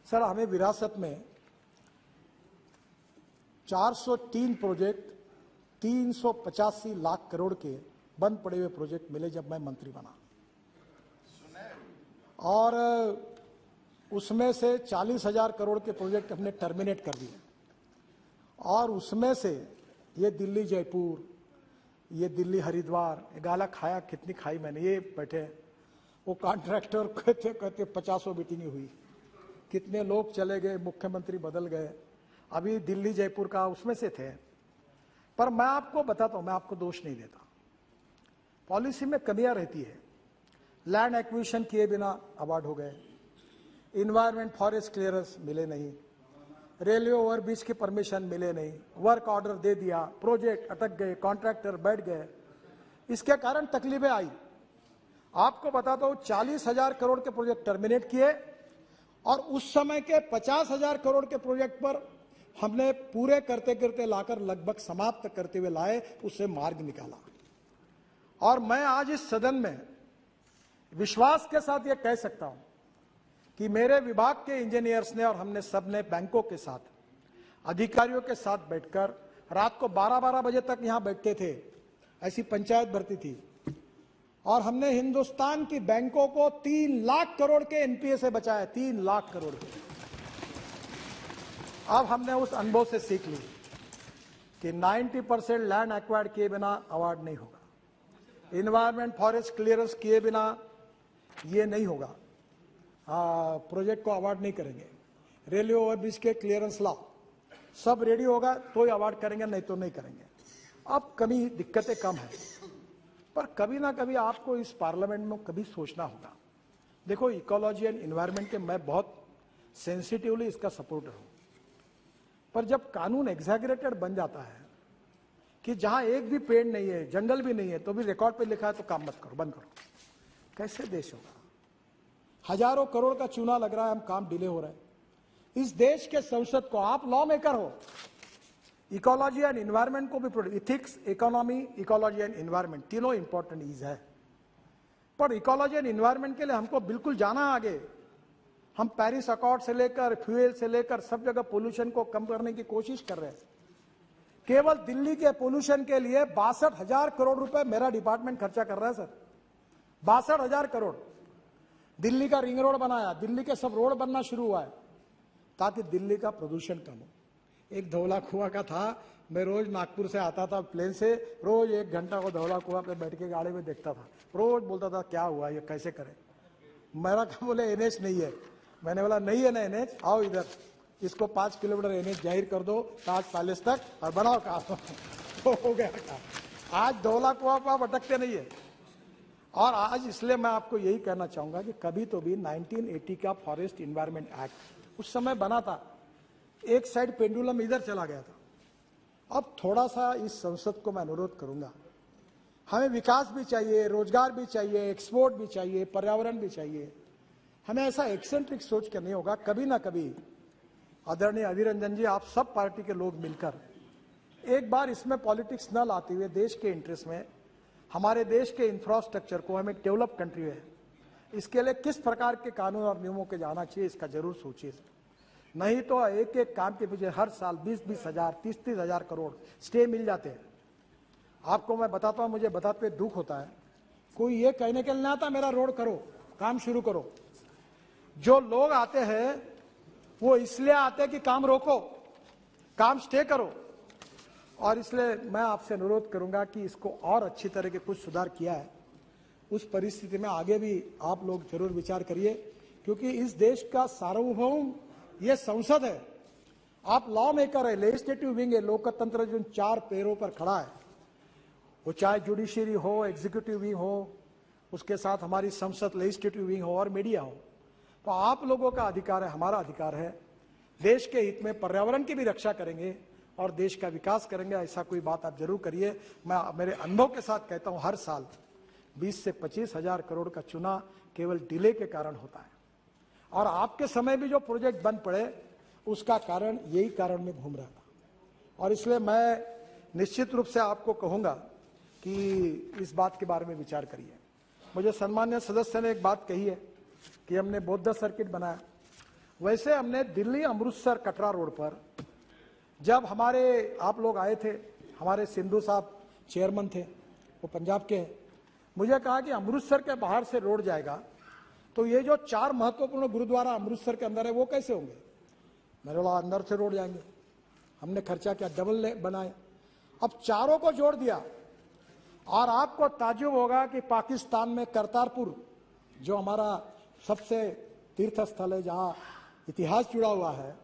S1: सर हमें विरासत में 403 प्रोजेक्ट 385 लाख करोड़ के बंद पड़े हुए प्रोजेक्ट मिले जब मैं मंत्री बना, और उसमें से 40,000 करोड़ के प्रोजेक्ट हमने टर्मिनेट कर दिए। और उसमें से ये दिल्ली जयपुर, ये दिल्ली हरिद्वार, गाला खाया कितनी खाई मैंने, ये बैठे वो कॉन्ट्रैक्टर कहते 50 मीटिंग हुई, कितने लोग चले गए, मुख्यमंत्री बदल गए, अभी दिल्ली जयपुर का उसमें से थे। पर मैं आपको बताता हूं, मैं आपको दोष नहीं देता, पॉलिसी में कमियां रहती है। लैंड एक्विजिशन किए बिना अवार्ड हो गए, इन्वायरमेंट फॉरेस्ट क्लियरेंस मिले नहीं, रेलवे ओवरब्रिज की परमिशन मिले नहीं, वर्क ऑर्डर दे दिया, प्रोजेक्ट अटक गए, कॉन्ट्रैक्टर बैठ गए, इसके कारण तकलीफें आई। आपको बताता हूं 40,000 करोड़ के प्रोजेक्ट टर्मिनेट किए और उस समय के 50,000 करोड़ के प्रोजेक्ट पर हमने पूरे करते करते लाकर लगभग समाप्त करते हुए लाए, उससे मार्ग निकाला। और मैं आज इस सदन में विश्वास के साथ यह कह सकता हूं कि मेरे विभाग के इंजीनियर्स ने और हमने सबने बैंकों के साथ, अधिकारियों के साथ बैठकर रात को 12-12 बजे तक यहां बैठते थे, ऐसी पंचायत भर्ती थी, और हमने हिंदुस्तान की बैंकों को 3 लाख करोड़ के एनपीए से बचाया, 3 लाख करोड़ के। अब हमने उस अनुभव से सीख ली कि 90% लैंड एक्वायर्ड किए बिना अवार्ड नहीं होगा, इन्वायरमेंट फॉरेस्ट क्लियरेंस किए बिना ये नहीं होगा, प्रोजेक्ट को अवार्ड नहीं करेंगे, रेलवे ओवरब्रिज के क्लियरेंस लाओ, सब रेडी होगा तो ही अवार्ड करेंगे, नहीं तो नहीं करेंगे। अब कभी दिक्कतें कम है, पर कभी ना कभी आपको इस पार्लियामेंट में कभी सोचना होगा। देखो, इकोलॉजी एंड इन्वायरमेंट के मैं बहुत सेंसिटिवली इसका सपोर्टर हूं, पर जब कानून एग्जैगरेटेड बन जाता है कि जहां एक भी पेड़ नहीं है, जंगल भी नहीं है, तो भी रिकॉर्ड पे लिखा है तो काम मत करो, बंद करो, कैसे देश होगा? हजारों करोड़ का चूना लग रहा है, हम काम डिले हो रहा है। इस देश के संसद को, आप लॉ मेकर हो, इकोलॉजी एंड इन्वायरमेंट को भी, ethics, economy, ecology and environment तीनों इंपॉर्टेंट ईज है, पर इकोलॉजी एंड इन्वायरमेंट के लिए हमको बिल्कुल जाना आगे। हम पेरिस अकॉर्ड से लेकर फ्यूल से लेकर सब जगह पोल्यूशन को कम करने की कोशिश कर रहे हैं। केवल दिल्ली के पोल्यूशन के लिए 62,000 करोड़ रुपए मेरा डिपार्टमेंट खर्चा कर रहा है सर, 62,000 करोड़। दिल्ली का रिंग रोड बनाया, दिल्ली के सब रोड बनना शुरू हुआ है ताकि दिल्ली का प्रदूषण कम हो। एक धौला कुआं का था, मैं रोज नागपुर से आता था प्लेन से, रोज 1 घंटा को धौला कुआं पे बैठ के गाड़ी में देखता था, रोज बोलता था क्या हुआ, ये कैसे करें। मेरा क्या बोले एनएच नहीं है, मैंने बोला नहीं है ना एनएच, आओ इधर, इसको 5 किलोमीटर एनएच जाहिर कर दो ताज पैलेस तक और बनाओ काम। तो हो गया काम। आज धौला कुआं पर आप अटकते नहीं है। और आज इसलिए मैं आपको यही कहना चाहूंगा कि कभी तो भी 1980 का फॉरेस्ट इन्वायरमेंट एक्ट उस समय बना था, एक साइड पेंडुलम इधर चला गया था। अब थोड़ा सा इस संसद को मैं अनुरोध करूंगा, हमें विकास भी चाहिए, रोजगार भी चाहिए, एक्सपोर्ट भी चाहिए, पर्यावरण भी चाहिए। हमें ऐसा एक्सेंट्रिक सोच के नहीं होगा, कभी ना कभी आदरणीय अधीर रंजन जी, आप सब पार्टी के लोग मिलकर एक बार इसमें पॉलिटिक्स न लाते हुए देश के इंटरेस्ट में, हमारे देश के इंफ्रास्ट्रक्चर को, हम एक डेवलप कंट्री है, इसके लिए किस प्रकार के कानून और नियमों के जाना चाहिए, इसका जरूर सोचिए। नहीं तो एक एक काम के पीछे हर साल 20-20 हजार, 30-30 हजार करोड़ स्टे मिल जाते हैं। आपको मैं बताता हूं, मुझे बताते हुए दुख होता है, कोई ये कहने के लिए नहीं आता मेरा रोड करो, काम शुरू करो। जो लोग आते हैं वो इसलिए आते हैं कि काम रोको, काम स्टे करो। और इसलिए मैं आपसे अनुरोध करूंगा कि इसको और अच्छी तरह के कुछ सुधार किया है, उस परिस्थिति में आगे भी आप लोग जरूर विचार करिए, क्योंकि इस देश का सार्वभौम ये संसद है आप लॉ मेकर है, लेजिस्लेटिव विंग है, लोकतंत्र जो 4 पैरों पर खड़ा है, वो चाहे जुडिशरी हो, एग्जीक्यूटिव विंग हो, उसके साथ हमारी संसद लेजिस्लेटिव विंग हो और मीडिया हो, तो आप लोगों का अधिकार है, हमारा अधिकार है, देश के हित में पर्यावरण की भी रक्षा करेंगे और देश का विकास करेंगे। ऐसा कोई बात आप जरूर करिए। मैं मेरे अनुभव के साथ कहता हूं, हर साल 20 से 25 हजार करोड़ का चुना केवल डिले के कारण होता है, और आपके समय भी जो प्रोजेक्ट बंद पड़े उसका कारण यही कारण में घूम रहा था। और इसलिए मैं निश्चित रूप से आपको कहूंगा कि इस बात के बारे में विचार करिए। मुझे सम्मान्य सदस्य ने एक बात कही है कि हमने बौद्ध सर्किट बनाया। वैसे हमने दिल्ली अमृतसर कटरा रोड पर, जब हमारे आप लोग आए थे, हमारे सिंधु साहब चेयरमैन थे, वो पंजाब के हैं, मुझे कहा कि अमृतसर के बाहर से रोड जाएगा तो ये जो 4 महत्वपूर्ण गुरुद्वारा अमृतसर के अंदर है वो कैसे होंगे। मैंने बोला अंदर से रोड जाएंगे। हमने खर्चा किया, डबल बनाए, अब चारों को जोड़ दिया। और आपको ताज्जुब होगा कि पाकिस्तान में करतारपुर, जो हमारा सबसे तीर्थ स्थल है जहां इतिहास जुड़ा हुआ है,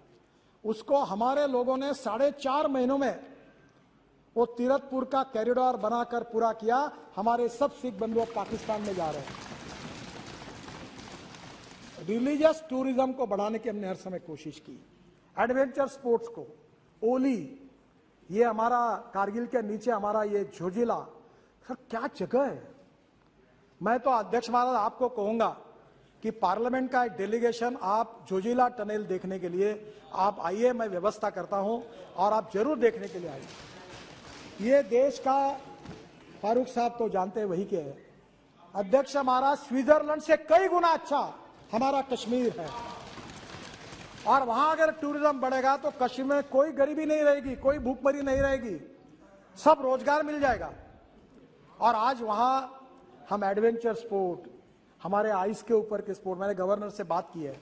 S1: उसको हमारे लोगों ने 4.5 महीनों में वो तीरथपुर का कॉरिडोर बनाकर पूरा किया। हमारे सब सिख बंधु पाकिस्तान में जा रहे हैं। रिलीजियस टूरिज्म को बढ़ाने की हमने हर समय कोशिश की। एडवेंचर स्पोर्ट्स को, ओली, ये हमारा कारगिल के नीचे हमारा ये झोजिला, सर क्या जगह है। मैं तो अध्यक्ष महाराज आपको कहूंगा कि पार्लियामेंट का एक डेलीगेशन आप जोजिला टनल देखने के लिए आप आइए, मैं व्यवस्था करता हूं और आप जरूर देखने के लिए आइए। ये देश का, फारूक साहब तो जानते हैं वही के है, अध्यक्ष हमारा स्विट्जरलैंड से कई गुना अच्छा हमारा कश्मीर है। और वहां अगर टूरिज्म बढ़ेगा तो कश्मीर में कोई गरीबी नहीं रहेगी, कोई भूखमरी नहीं रहेगी, सब रोजगार मिल जाएगा। और आज वहां हम एडवेंचर स्पोर्ट, हमारे आइस के ऊपर के स्पोर्ट, मैंने गवर्नर से बात की है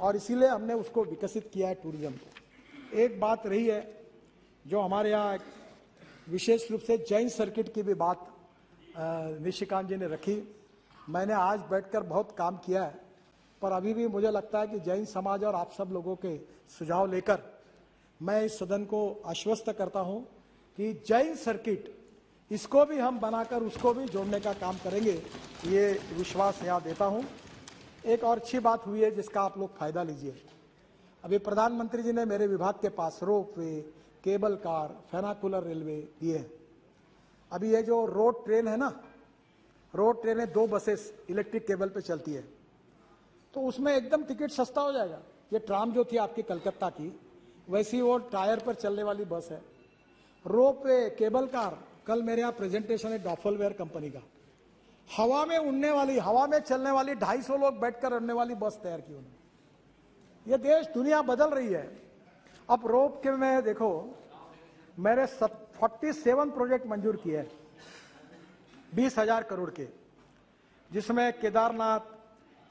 S1: और इसीलिए हमने उसको विकसित किया है टूरिज्म को। एक बात रही है जो हमारे यहाँ विशेष रूप से जैन सर्किट की भी बात निशिकांत जी ने रखी। मैंने आज बैठकर बहुत काम किया है, पर अभी भी मुझे लगता है कि जैन समाज और आप सब लोगों के सुझाव लेकर मैं इस सदन को आश्वस्त करता हूं कि जैन सर्किट, इसको भी हम बनाकर उसको भी जोड़ने का काम करेंगे, ये विश्वास यहाँ देता हूं। एक और अच्छी बात हुई है जिसका आप लोग फायदा लीजिए। अभी प्रधानमंत्री जी ने मेरे विभाग के पास ropeway, cable car, funicular railway दिए हैं। अभी ये जो रोड ट्रेन है ना, रोड ट्रेन है, 2 बसेस इलेक्ट्रिक केबल पे चलती है, तो उसमें एकदम टिकट सस्ता हो जाएगा। ये ट्राम जो थी आपकी कलकत्ता की, वैसी वो टायर पर चलने वाली बस है। रोपवे, केबल कार, कल मेरे यहाँ प्रेजेंटेशन है डॉफलवेयर कंपनी का, हवा में उड़ने वाली, हवा में चलने वाली, 250 लोग बैठकर उड़ने वाली बस तैयार की उन्होंने। ये देश, दुनिया बदल रही है। अब रोप के में देखो, मेरे 47 प्रोजेक्ट मंजूर किए हैं 20,000 करोड़ के, जिसमें Kedarnath,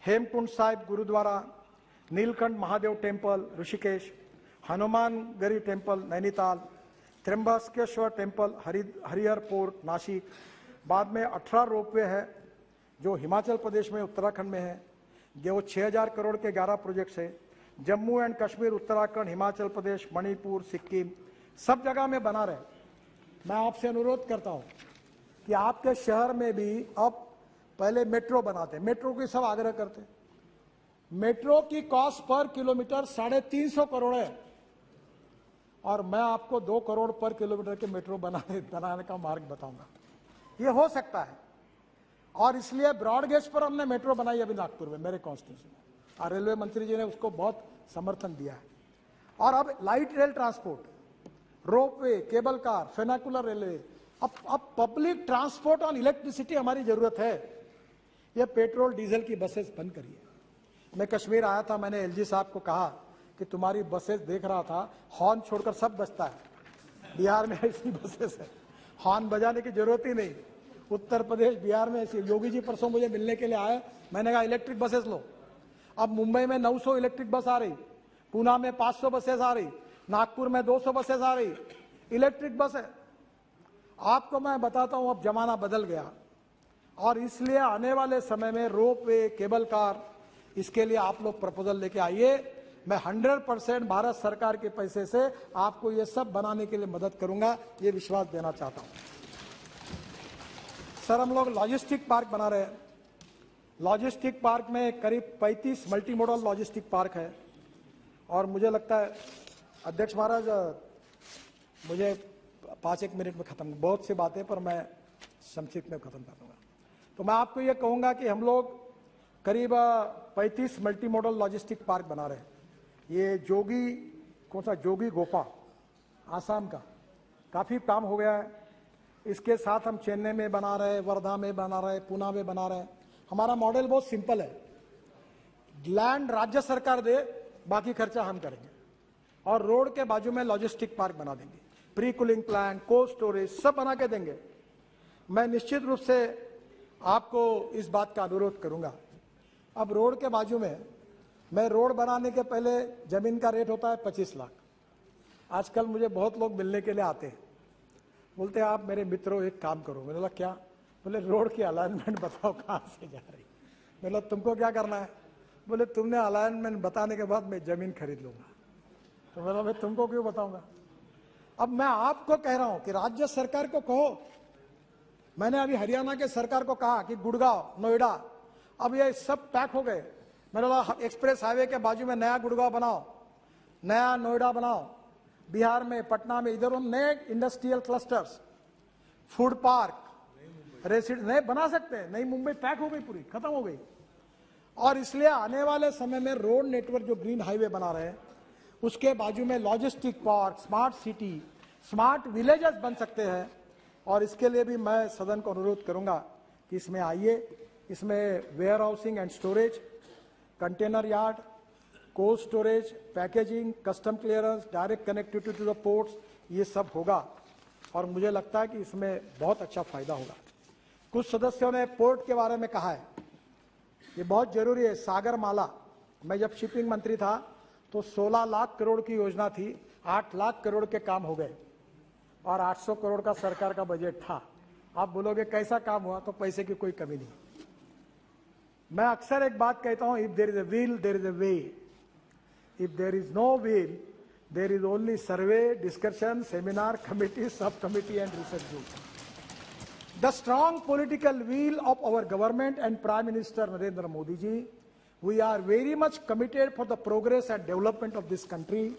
S1: Hemkund Sahib Gurudwara, Neelkanth Mahadev temple Rishikesh, Hanumangarhi temple Nainital, Trimbakeshwar temple Harihar fort Nashik, बाद में 18 रोपवे है जो हिमाचल प्रदेश में, उत्तराखंड में है, जो 6,000 करोड़ के 11 प्रोजेक्ट्स है। जम्मू एंड कश्मीर, उत्तराखंड, हिमाचल प्रदेश, मणिपुर, सिक्किम, सब जगह में बना रहे। मैं आपसे अनुरोध करता हूं कि आपके शहर में भी अब पहले मेट्रो बनाते, मेट्रो की सब आग्रह करते, मेट्रो की कॉस्ट पर किलोमीटर 350 करोड़ है, और मैं आपको 2 करोड़ पर किलोमीटर के मेट्रो बनाने का मार्ग बताऊंगा। ये हो सकता है, और इसलिए ब्रॉड गेज पर हमने मेट्रो बनाई अभी नागपुर में, मेरे कॉन्स्टिट्यूशन में, और रेलवे मंत्री जी ने उसको बहुत समर्थन दिया है। और अब light rail transport, ropeway, cable car, funicular railway, अब पब्लिक ट्रांसपोर्ट ऑन इलेक्ट्रिसिटी हमारी जरूरत है। ये पेट्रोल डीजल की बसेस बंद करिए। मैं कश्मीर आया था, मैंने एलजी साहब को कहा कि तुम्हारी बसेस देख रहा था, हॉर्न छोड़कर सब बजता है। बिहार में ऐसी बसेस है, हॉर्न बजाने की जरूरत ही नहीं। उत्तर प्रदेश, बिहार में ऐसी। योगी जी परसों मुझे मिलने के लिए आए, मैंने कहा इलेक्ट्रिक बसेस लो। अब मुंबई में 900 इलेक्ट्रिक बस आ रही, पूना में 500 बसेस आ रही, नागपुर में 200 बसेस आ रही, इलेक्ट्रिक बस है। आपको मैं बताता हूं, अब जमाना बदल गया, और इसलिए आने वाले समय में रोप वे, केबल कार, इसके लिए आप लोग प्रपोजल लेके आइए। मैं 100% भारत सरकार के पैसे से आपको ये सब बनाने के लिए मदद करूंगा, ये विश्वास देना चाहता हूं। सर, हम लोग लॉजिस्टिक पार्क बना रहे हैं। लॉजिस्टिक पार्क में करीब 35 मल्टी मॉडल लॉजिस्टिक पार्क है और मुझे लगता है अध्यक्ष महाराज, मुझे 5-1 मिनट में खत्म, बहुत सी बातें पर मैं संक्षिप्त में खत्म कर दूंगा। तो मैं आपको ये कहूंगा कि हम लोग करीब 35 मल्टी मॉडल लॉजिस्टिक पार्क बना रहे हैं। ये जोगी, कौन सा जोगी गोपा, आसाम का काफी काम हो गया है। इसके साथ हम चेन्नई में बना रहे हैं, वर्धा में बना रहे हैं, पूना में बना रहे हैं। हमारा मॉडल बहुत सिंपल है, लैंड राज्य सरकार दे, बाकी खर्चा हम करेंगे और रोड के बाजू में लॉजिस्टिक पार्क बना देंगे, pre cooling plant, cold storage सब बना के देंगे। मैं निश्चित रूप से आपको इस बात का अनुरोध करूंगा। अब रोड के बाजू में, मैं रोड बनाने के पहले जमीन का रेट होता है 25 लाख। आजकल मुझे बहुत लोग मिलने के लिए आते हैं, बोलते हैं आप मेरे मित्रों एक काम करो। मैंने बोला क्या? बोले रोड की अलाइनमेंट बताओ कहाँ से जा रही। मैंने बोला तुमको क्या करना है? बोले तुमने अलाइनमेंट बताने के बाद मैं जमीन खरीद लूंगा। तो मैंने बोला मैं तुमको क्यों बताऊंगा? अब मैं आपको कह रहा हूं कि राज्य सरकार को कहो। मैंने अभी हरियाणा के सरकार को कहा कि गुड़गांव, नोएडा, अब ये सब पैक हो गए। मैंने बोला एक्सप्रेस हाईवे के बाजू में नया गुड़गांव बनाओ, नया नोएडा बनाओ, बिहार में, पटना में, इधर नए industrial clusters, food park, resident नए बना सकते हैं। नई मुंबई पैक हो गई, पूरी खत्म हो गई। और इसलिए आने वाले समय में रोड नेटवर्क जो ग्रीन हाईवे बना रहे हैं, उसके बाजू में logistic park, smart city, smart villages बन सकते हैं। और इसके लिए भी मैं सदन को अनुरोध करूंगा कि इसमें आइए। इसमें warehousing and storage, container yard, cold storage, packaging, custom clearance, direct connectivity to the ports, ये सब होगा और मुझे लगता है कि इसमें बहुत अच्छा फायदा होगा। कुछ सदस्यों ने पोर्ट के बारे में कहा है, ये बहुत जरूरी है। सागर माला, मैं जब शिपिंग मंत्री था तो 16 लाख करोड़ की योजना थी, 8 लाख करोड़ के काम हो गए और 800 करोड़ का सरकार का बजट था। आप बोलोगे कैसा काम हुआ? तो पैसे की कोई कमी नहीं। मैं अक्सर एक बात कहता हूं, if there is a will there is a way, if there is no will there is only survey, discussion, seminar, committee, sub committee and research group. The strong political will of our government and Prime Minister Narendra Modi ji, we are very much committed for the progress and development of this country.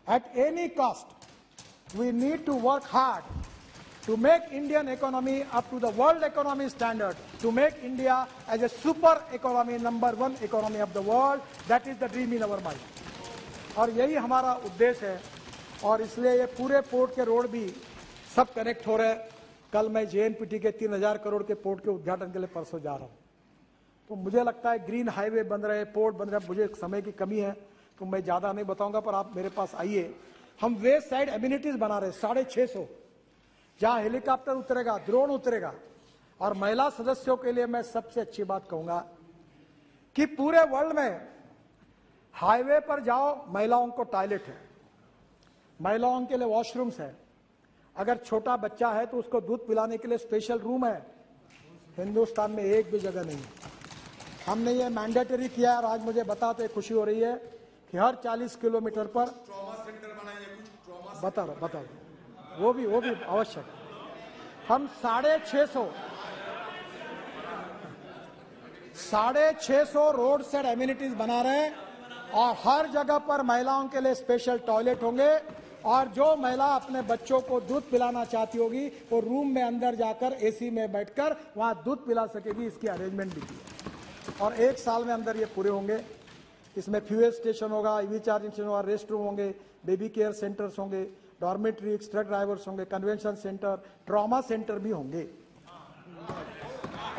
S1: At any cost, we need to work hard to make Indian economy up to the world economy standard, to make India as a super economy, #1 economy of the world. That is the dream in our mind. और यही हमारा उद्देश्य है और इसलिए ये पूरे port के रोड भी सब कनेक्ट हो रहे हैं। कल मैं JNPT के 3000 करोड़ के पोर्ट के उद्घाटन के लिए परसों जा रहा हूं। तो मुझे लगता है ग्रीन हाईवे बन रहे, पोर्ट बन रहे। मुझे समय की कमी है तो मैं ज्यादा नहीं बताऊंगा, पर आप मेरे पास आइए। हम वेस्ट साइड एमिनिटीज बना रहे 650, जहां हेलीकॉप्टर उतरेगा, ड्रोन उतरेगा। और महिला सदस्यों के लिए मैं सबसे अच्छी बात कहूंगा कि पूरे वर्ल्ड में हाईवे पर जाओ, महिलाओं को टॉयलेट है, महिलाओं के लिए वॉशरूम्स है। अगर छोटा बच्चा है तो उसको दूध पिलाने के लिए स्पेशल रूम है। हिंदुस्तान में एक भी जगह नहीं है। हमने ये मैंडेटरी किया है और आज मुझे बताते खुशी हो रही है कि हर 40 किलोमीटर पर
S2: ट्रॉमा सेंटर बनाएंगे। कुछ
S1: बता रहा वो भी आवश्यक है। हम 650 रोड साइड एमिनिटीज बना रहे हैं और हर जगह पर महिलाओं के लिए स्पेशल टॉयलेट होंगे। और जो महिला अपने बच्चों को दूध पिलाना चाहती होगी वो रूम में अंदर जाकर AC में बैठकर वहां दूध पिला सकेगी। इसकी अरेंजमेंट भी की है और 1 साल में अंदर ये पूरे होंगे। इसमें फ्यूएल स्टेशन होगा, EV चार्जिंग स्टेशन होगा, रेस्ट रूम होंगे, बेबी केयर सेंटर्स होंगे, डॉर्मेट्रीज, ट्रक ड्राइवर्स होंगे, कन्वेंशन सेंटर, ट्रॉमा सेंटर भी होंगे।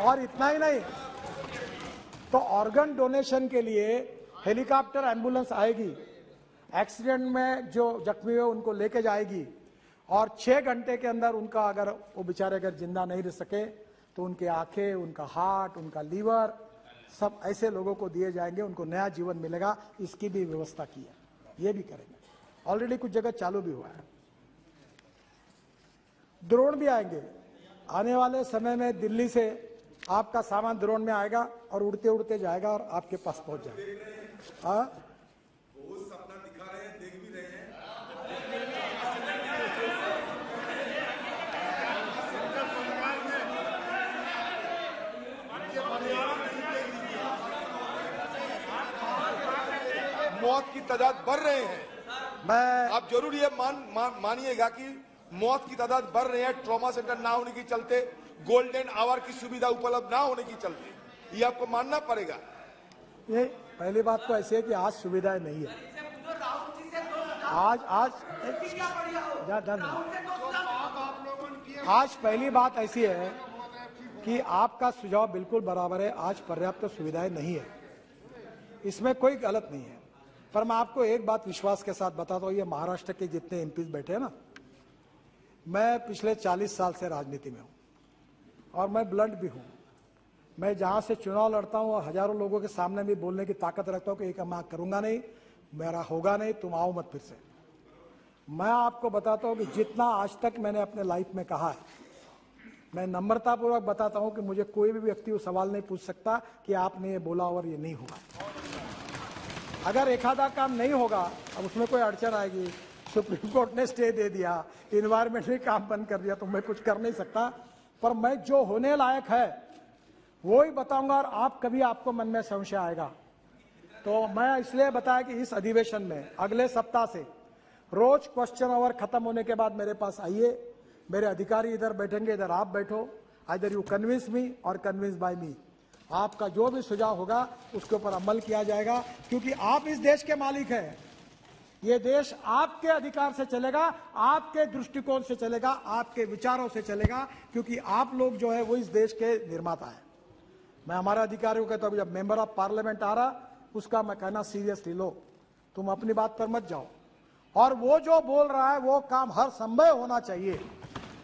S1: और इतना ही नहीं, तो ऑर्गन डोनेशन के लिए हेलीकॉप्टर एम्बुलेंस आएगी, एक्सीडेंट में जो जख्मी हुए उनको लेके जाएगी और 6 घंटे के अंदर उनका, अगर वो बेचारे अगर जिंदा नहीं रह सके तो उनके आंखें, उनका हार्ट, उनका लीवर, सब ऐसे लोगों को दिए जाएंगे, उनको नया जीवन मिलेगा। इसकी भी व्यवस्था की है, ये भी करेंगे। ऑलरेडी कुछ जगह चालू भी हुआ है। ड्रोन भी आएंगे आने वाले समय में। दिल्ली से आपका सामान ड्रोन में आएगा और उड़ते उड़ते जाएगा और आपके पास पहुंच जाएगा।
S2: मौत की तादाद बढ़ रहे हैं।
S1: मैं
S2: आप जरूर ये मानिएगा कि मौत की तादाद बढ़ रही है ट्रॉमा सेंटर ना होने के चलते, गोल्डन आवर की सुविधा उपलब्ध ना होने के चलते, ये आपको मानना पड़ेगा।
S1: ये पहली बात तो ऐसी है कि आज सुविधाएं नहीं है। आज पहली बात ऐसी है कि आपका सुझाव बिल्कुल बराबर है। आज पर्याप्त सुविधाएं नहीं है, इसमें कोई गलत नहीं है। पर मैं आपको एक बात विश्वास के साथ बताता हूँ, ये महाराष्ट्र के जितने एमपीज बैठे हैं ना, मैं पिछले 40 साल से राजनीति में हूँ और मैं ब्लंट भी हूँ। मैं जहाँ से चुनाव लड़ता हूँ और हजारों लोगों के सामने भी बोलने की ताकत रखता हूँ कि एक मैं करूँगा नहीं, मेरा होगा नहीं, तुम आओ मत फिर से। मैं आपको बताता हूँ कि जितना आज तक मैंने अपने लाइफ में कहा है, मैं नम्रतापूर्वक बताता हूँ कि मुझे कोई भी व्यक्ति वो सवाल नहीं पूछ सकता कि आपने ये बोला और ये नहीं होगा। अगर एक आधा काम नहीं होगा, अब उसमें कोई अड़चन आएगी, सुप्रीम कोर्ट ने स्टे दे दिया, इन्वायरमेंट ने काम बंद कर दिया, तो मैं कुछ कर नहीं सकता। पर मैं जो होने लायक है वो ही बताऊंगा, और आप कभी आपको मन में संशय आएगा तो मैं इसलिए बताया कि इस अधिवेशन में अगले सप्ताह से रोज क्वेश्चन आवर खत्म होने के बाद मेरे पास आइए, मेरे अधिकारी इधर बैठेंगे, इधर आप बैठो, आइदर यू कन्विंस मी और कन्विंस बाय मी। आपका जो भी सुझाव होगा उसके ऊपर अमल किया जाएगा, क्योंकि आप इस देश के मालिक हैं। ये देश आपके अधिकार से चलेगा, आपके दृष्टिकोण से चलेगा, आपके विचारों से चलेगा, क्योंकि आप लोग जो है वो इस देश के निर्माता है। मैं हमारे अधिकारियों को कहता हूं, जब मेंबर ऑफ पार्लियामेंट आ रहा उसका मैं कहना सीरियसली लो, तुम अपनी बात पर मत जाओ, और वो जो बोल रहा है वो काम हर संभव होना चाहिए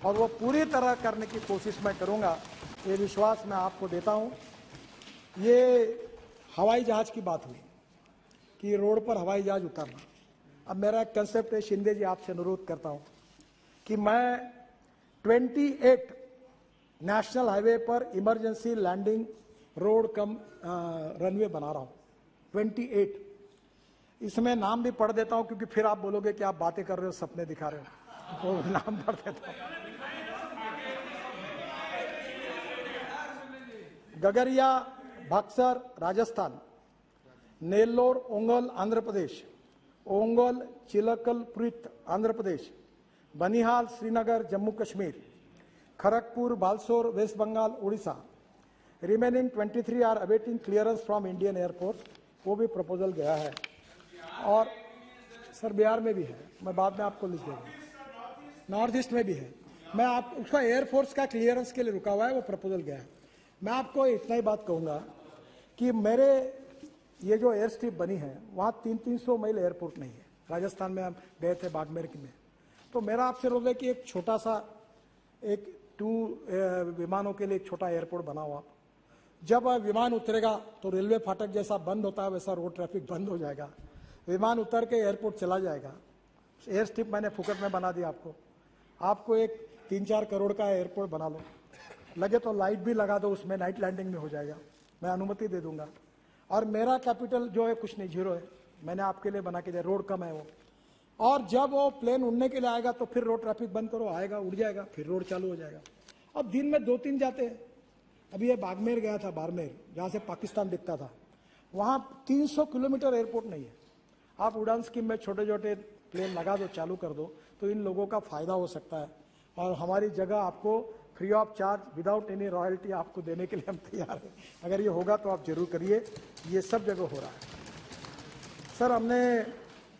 S1: और वो पूरी तरह करने की कोशिश मैं करूंगा, ये विश्वास मैं आपको देता हूं। ये हवाई जहाज की बात हुई कि रोड पर हवाई जहाज उतरना, अब मेरा एक कंसेप्ट है, शिंदे जी आपसे अनुरोध करता हूं कि मैं 28 नेशनल हाईवे पर इमरजेंसी लैंडिंग रोड कम रनवे बना रहा हूं, 28। इसमें नाम भी पढ़ देता हूं क्योंकि फिर आप बोलोगे कि आप बातें कर रहे हो, सपने दिखा रहे हो, तो नाम पढ़ देता हूं। गगरिया बक्सर राजस्थान, नेल्लोर ओंगल आंध्र प्रदेश, ओंगल चिलकलपुरित Andhra Pradesh, Banihal Srinagar Jammu Kashmir, Kharagpur Balasore West Bengal Orissa. Remaining 23 are awaiting clearance from Indian Air Force, वो भी प्रपोजल गया है। और सर बिहार में भी है, मैं बाद में आपको लिख दूंगा। नॉर्थ ईस्ट में भी है, मैं आप उसका एयरफोर्स का क्लियरेंस के लिए रुका हुआ है, वो प्रपोजल गया है। मैं आपको इतना ही बात कहूँगा कि मेरे ये जो एयर स्ट्रिप बनी है वहाँ 300 मील एयरपोर्ट नहीं है। राजस्थान में हम गए थे बाड़मेर में, तो मेरा आपसे रोल है कि एक छोटा सा एक 2 विमानों के लिए एक छोटा एयरपोर्ट बनाओ आप। जब विमान उतरेगा तो रेलवे फाटक जैसा बंद होता है वैसा रोड ट्रैफिक बंद हो जाएगा, विमान उतर के एयरपोर्ट चला जाएगा। एयर स्ट्रिप मैंने फुकट में बना दिया आपको एक 3-4 करोड़ का एयरपोर्ट बना लो, लगे तो लाइट भी लगा दो उसमें, नाइट लैंडिंग में हो जाएगा, मैं अनुमति दे दूंगा। और मेरा कैपिटल जो है कुछ नहीं, 0 है, मैंने आपके लिए बना के दिया, रोड कम है वो। और जब वो प्लेन उड़ने के लिए आएगा तो फिर रोड ट्रैफिक बंद करो, आएगा उड़ जाएगा, फिर रोड चालू हो जाएगा। अब दिन में 2-3 जाते हैं। अभी ये बाड़मेर गया था, बाड़मेर जहाँ से पाकिस्तान दिखता था, वहाँ 300 किलोमीटर एयरपोर्ट नहीं है। आप उड़ान स्कीम में छोटे छोटे प्लेन लगा दो, चालू कर दो, तो इन लोगों का फायदा हो सकता है। और हमारी जगह आपको free of charge without any royalty आपको देने के लिए हम तैयार हैं। अगर ये होगा तो आप जरूर करिए, ये सब जगह हो रहा है। सर हमने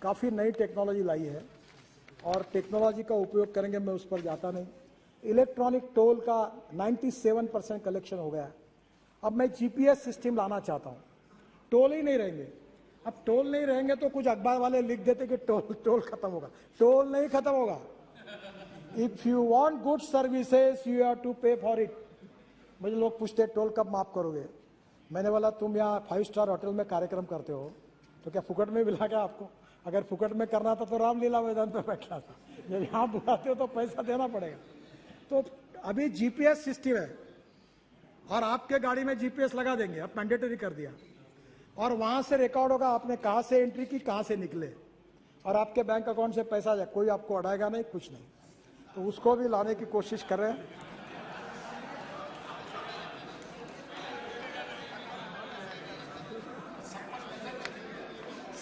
S1: काफ़ी नई टेक्नोलॉजी लाई है और टेक्नोलॉजी का उपयोग करेंगे, मैं उस पर जाता नहीं। इलेक्ट्रॉनिक टोल का 97% कलेक्शन हो गया है। अब मैं जीपीएस सिस्टम लाना चाहता हूँ, टोल ही नहीं रहेंगे। अब टोल नहीं रहेंगे तो कुछ अखबार वाले लिख देते कि टोल खत्म होगा, टोल नहीं खत्म होगा। If you want good services you have to pay for it. मुझे लोग पूछते टोल कब माफ करोगे, मैंने बोला तुम यहाँ 5 स्टार होटल में कार्यक्रम करते हो तो क्या फुकट में मिला क्या आपको? अगर फुकट में करना था तो रामलीला मैदान पर बैठना था, जब यहाँ बुलाते हो तो पैसा देना पड़ेगा। तो अभी जीपीएस सिस्टम है और आपके गाड़ी में जीपीएस लगा देंगे, अब मैंडेटरी कर दिया, और वहां से रिकॉर्ड होगा आपने कहां से एंट्री की, कहां से निकले, और आपके बैंक अकाउंट से पैसा जाए, कोई आपको अड़ाएगा नहीं, कुछ नहीं। तो उसको भी लाने की कोशिश कर रहे हैं।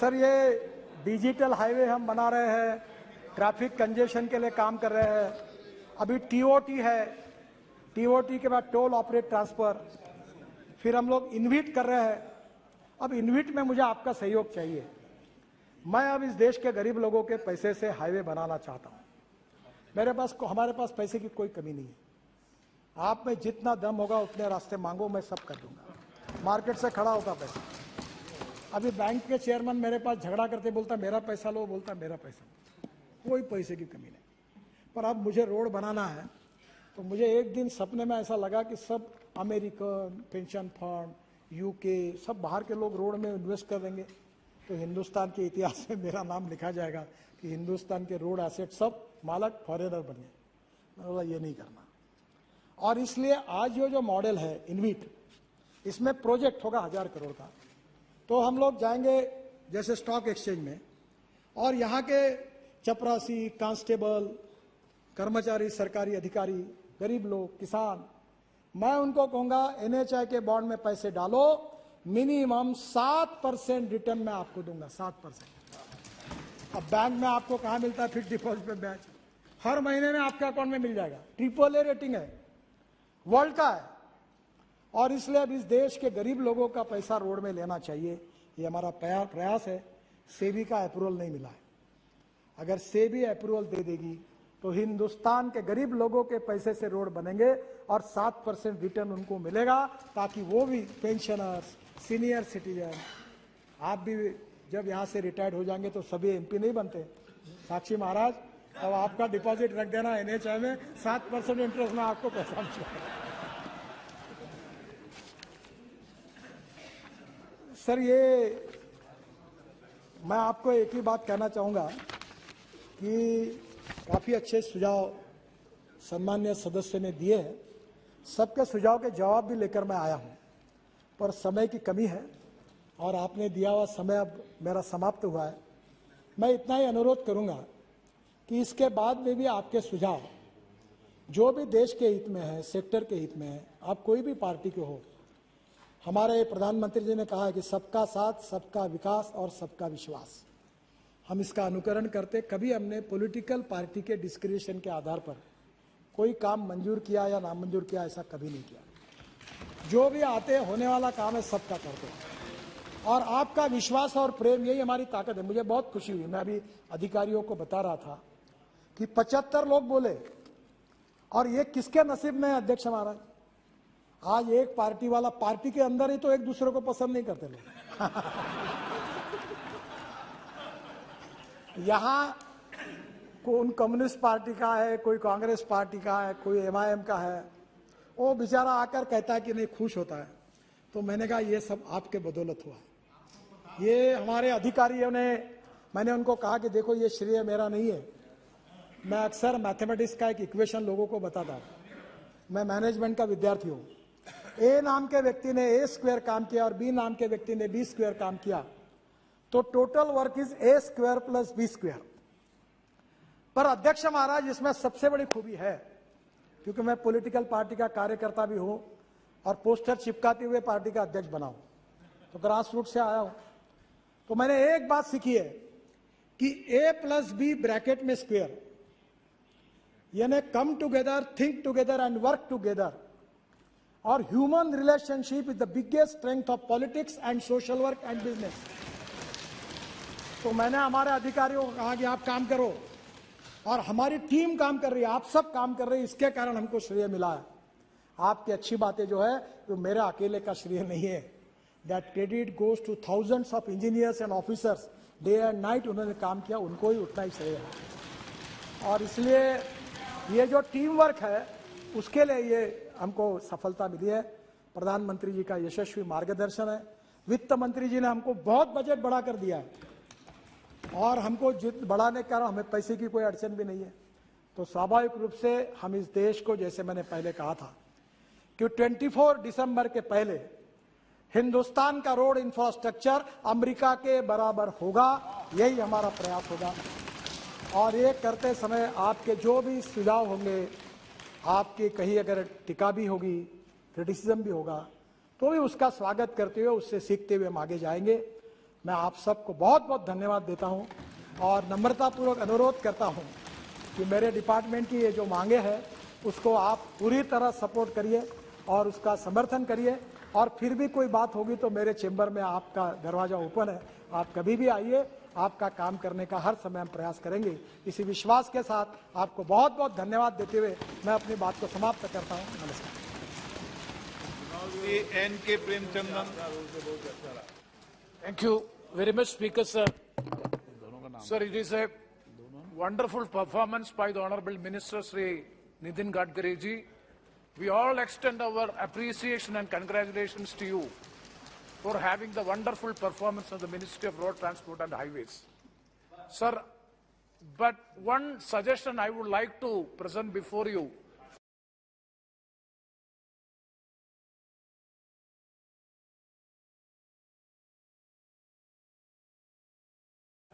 S1: सर, ये डिजिटल हाईवे हम बना रहे हैं, ट्रैफिक कंजेशन के लिए काम कर रहे हैं। अभी टीओटी है, टीओटी के बाद टोल ऑपरेट ट्रांसफर, फिर हम लोग इन्विट कर रहे हैं। अब इन्विट में मुझे आपका सहयोग चाहिए। मैं अब इस देश के गरीब लोगों के पैसे से हाईवे बनाना चाहता हूं। हमारे पास पैसे की कोई कमी नहीं है। आप में जितना दम होगा उतने रास्ते मांगो, मैं सब कर दूंगा। मार्केट से खड़ा होगा पैसा। अभी बैंक के चेयरमैन मेरे पास झगड़ा करते, बोलता मेरा पैसा लो, बोलता मेरा पैसा लो। कोई पैसे की कमी नहीं। पर अब मुझे रोड बनाना है, तो मुझे एक दिन सपने में ऐसा लगा कि सब अमेरिकन पेंशन फंड, यूके, सब बाहर के लोग रोड में इन्वेस्ट कर देंगे, तो हिंदुस्तान के इतिहास में मेरा नाम लिखा जाएगा कि हिंदुस्तान के रोड एसेट सब मालक फॉरेनर बने। मैंने बोला ये नहीं करना। और इसलिए आज जो मॉडल है इन्विट, इसमें प्रोजेक्ट होगा 1000 करोड़ का। तो हम लोग जाएंगे जैसे स्टॉक एक्सचेंज में, और यहाँ के चपरासी, कांस्टेबल, कर्मचारी, सरकारी अधिकारी, गरीब लोग, किसान, मैं उनको कहूंगा एनएचआई के बॉन्ड में पैसे डालो, मिनिमम 7% रिटर्न मैं आपको दूंगा, 7%। अब बैंक में आपको कहाँ मिलता है फिक्स डिपॉजिट पे ब्याज? हर महीने में आपके अकाउंट में मिल जाएगा। AAA रेटिंग है, वर्ल्ड का है। और इसलिए अब इस देश के गरीब लोगों का पैसा रोड में लेना चाहिए, ये हमारा प्रयास है। सेबी का अप्रूवल नहीं मिला है। अगर सेबी अप्रूवल दे देगी तो हिंदुस्तान के गरीब लोगों के पैसे से रोड बनेंगे और 7% रिटर्न उनको मिलेगा, ताकि वो भी पेंशनर्स, सीनियर सिटीजन, आप भी जब यहाँ से रिटायर्ड हो जाएंगे तो सभी MP नहीं बनते। साक्षी महाराज, अब आपका डिपॉजिट रख देना NHI में, 7% इंटरेस्ट में आपको पैसा मिलेगा। सर, ये मैं आपको एक ही बात कहना चाहूँगा कि काफ़ी अच्छे सुझाव सम्मान्य सदस्य ने दिए हैं। सबके सुझाव के जवाब भी लेकर मैं आया हूँ, पर समय की कमी है और आपने दिया हुआ समय अब मेरा समाप्त हुआ है। मैं इतना ही अनुरोध करूँगा कि इसके बाद में भी आपके सुझाव जो भी देश के हित में है, सेक्टर के हित में है, आप कोई भी पार्टी के हो, हमारे प्रधानमंत्री जी ने कहा है कि सबका साथ, सबका विकास और सबका विश्वास। हम इसका अनुकरण करते, कभी हमने पॉलिटिकल पार्टी के डिस्क्रिप्शन के आधार पर कोई काम मंजूर किया या नामंजूर किया, ऐसा कभी नहीं किया। जो भी आते होने वाला काम है सबका करते हैं। और आपका विश्वास और प्रेम, यही हमारी ताकत है। मुझे बहुत खुशी हुई, मैं अभी अधिकारियों को बता रहा था कि 75 लोग बोले, और ये किसके नसीब में है अध्यक्ष महाराज? आज एक पार्टी वाला, पार्टी के अंदर ही तो एक दूसरे को पसंद नहीं करते लोग। यहाँ कौन कम्युनिस्ट पार्टी का है, कोई कांग्रेस पार्टी का है, कोई MIM का है, वो बेचारा आकर कहता है कि नहीं, खुश होता है। तो मैंने कहा ये सब आपके बदौलत हुआ है। ये हमारे अधिकारियों ने, मैंने उनको कहा कि देखो ये श्रेय मेरा नहीं है। मैं अक्सर मैथमेटिक्स का एक इक्वेशन लोगों को बताता हूँ। मैं मैनेजमेंट का विद्यार्थी हूँ। A नाम के व्यक्ति ने A² काम किया और B नाम के व्यक्ति ने B² काम किया, तो total work is A² + B²। पर अध्यक्ष महाराज, इसमें सबसे बड़ी खूबी है, क्योंकि मैं पॉलिटिकल पार्टी का कार्यकर्ता भी हूं और पोस्टर चिपकाते हुए पार्टी का अध्यक्ष बना हूं, तो ग्रास रूट से आया हूं। तो मैंने एक बात सीखी है कि A + B ब्रैकेट में स्क्वायर, यानी come together, think together and work together. और human relationship is the biggest strength of politics and social work and business. तो मैंने हमारे अधिकारियों को कहा कि आप काम करो, और हमारी टीम काम कर रही है, आप सब काम कर रहे हैं, इसके कारण हमको श्रेय मिला है। आपकी अच्छी बातें जो है वो मेरे अकेले का श्रेय नहीं है। That credit goes two thousands of engineers and officers, day and night उन्होंने काम किया, उनको ही उतना ही श्रेय है। और इसलिए ये जो टीम वर्क है, उसके लिए ये हमको सफलता मिली है। प्रधानमंत्री जी का यशस्वी मार्गदर्शन है। वित्त मंत्री जी ने हमको बहुत बजट बढ़ा कर दिया है, और हमको बढ़ाने के कारण हमें पैसे की कोई अड़चन भी नहीं है। तो स्वाभाविक रूप से हम इस देश को, जैसे मैंने पहले कहा था कि 24 दिसंबर के पहले हिंदुस्तान का रोड इंफ्रास्ट्रक्चर अमेरिका के बराबर होगा, यही हमारा प्रयास होगा। और ये करते समय आपके जो भी सुझाव होंगे, आपकी कहीं अगर टीका भी होगी, क्रिटिसिज्म भी होगा, तो भी उसका स्वागत करते हुए, उससे सीखते हुए हम आगे जाएंगे। मैं आप सबको बहुत बहुत धन्यवाद देता हूं और नम्रतापूर्वक अनुरोध करता हूं कि मेरे डिपार्टमेंट की ये जो मांगे हैं उसको आप पूरी तरह सपोर्ट करिए और उसका समर्थन करिए और फिर भी कोई बात होगी तो मेरे चेंबर में आपका दरवाजा ओपन है, आप कभी भी आइए, आपका काम करने का हर समय हम प्रयास करेंगे। इसी विश्वास के साथ आपको बहुत बहुत धन्यवाद देते हुए मैं अपनी बात को समाप्त करता हूं। नमस्कार।
S3: N.K. Premchandan.
S4: Thank you very much, Speaker, sir. Sir, it is a wonderful performance by the Honorable Minister Sri Nitin Gadkari ji. We all extend our appreciation and congratulations to you for having the wonderful performance of the Ministry of Road Transport and Highways. Sir, but one suggestion I would like to present before you.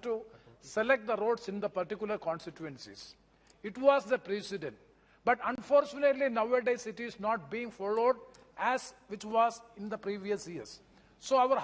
S4: To select the roads in the particular constituencies. It was the precedent. But unfortunately, nowadays it is not being followed as which was in the previous years. So our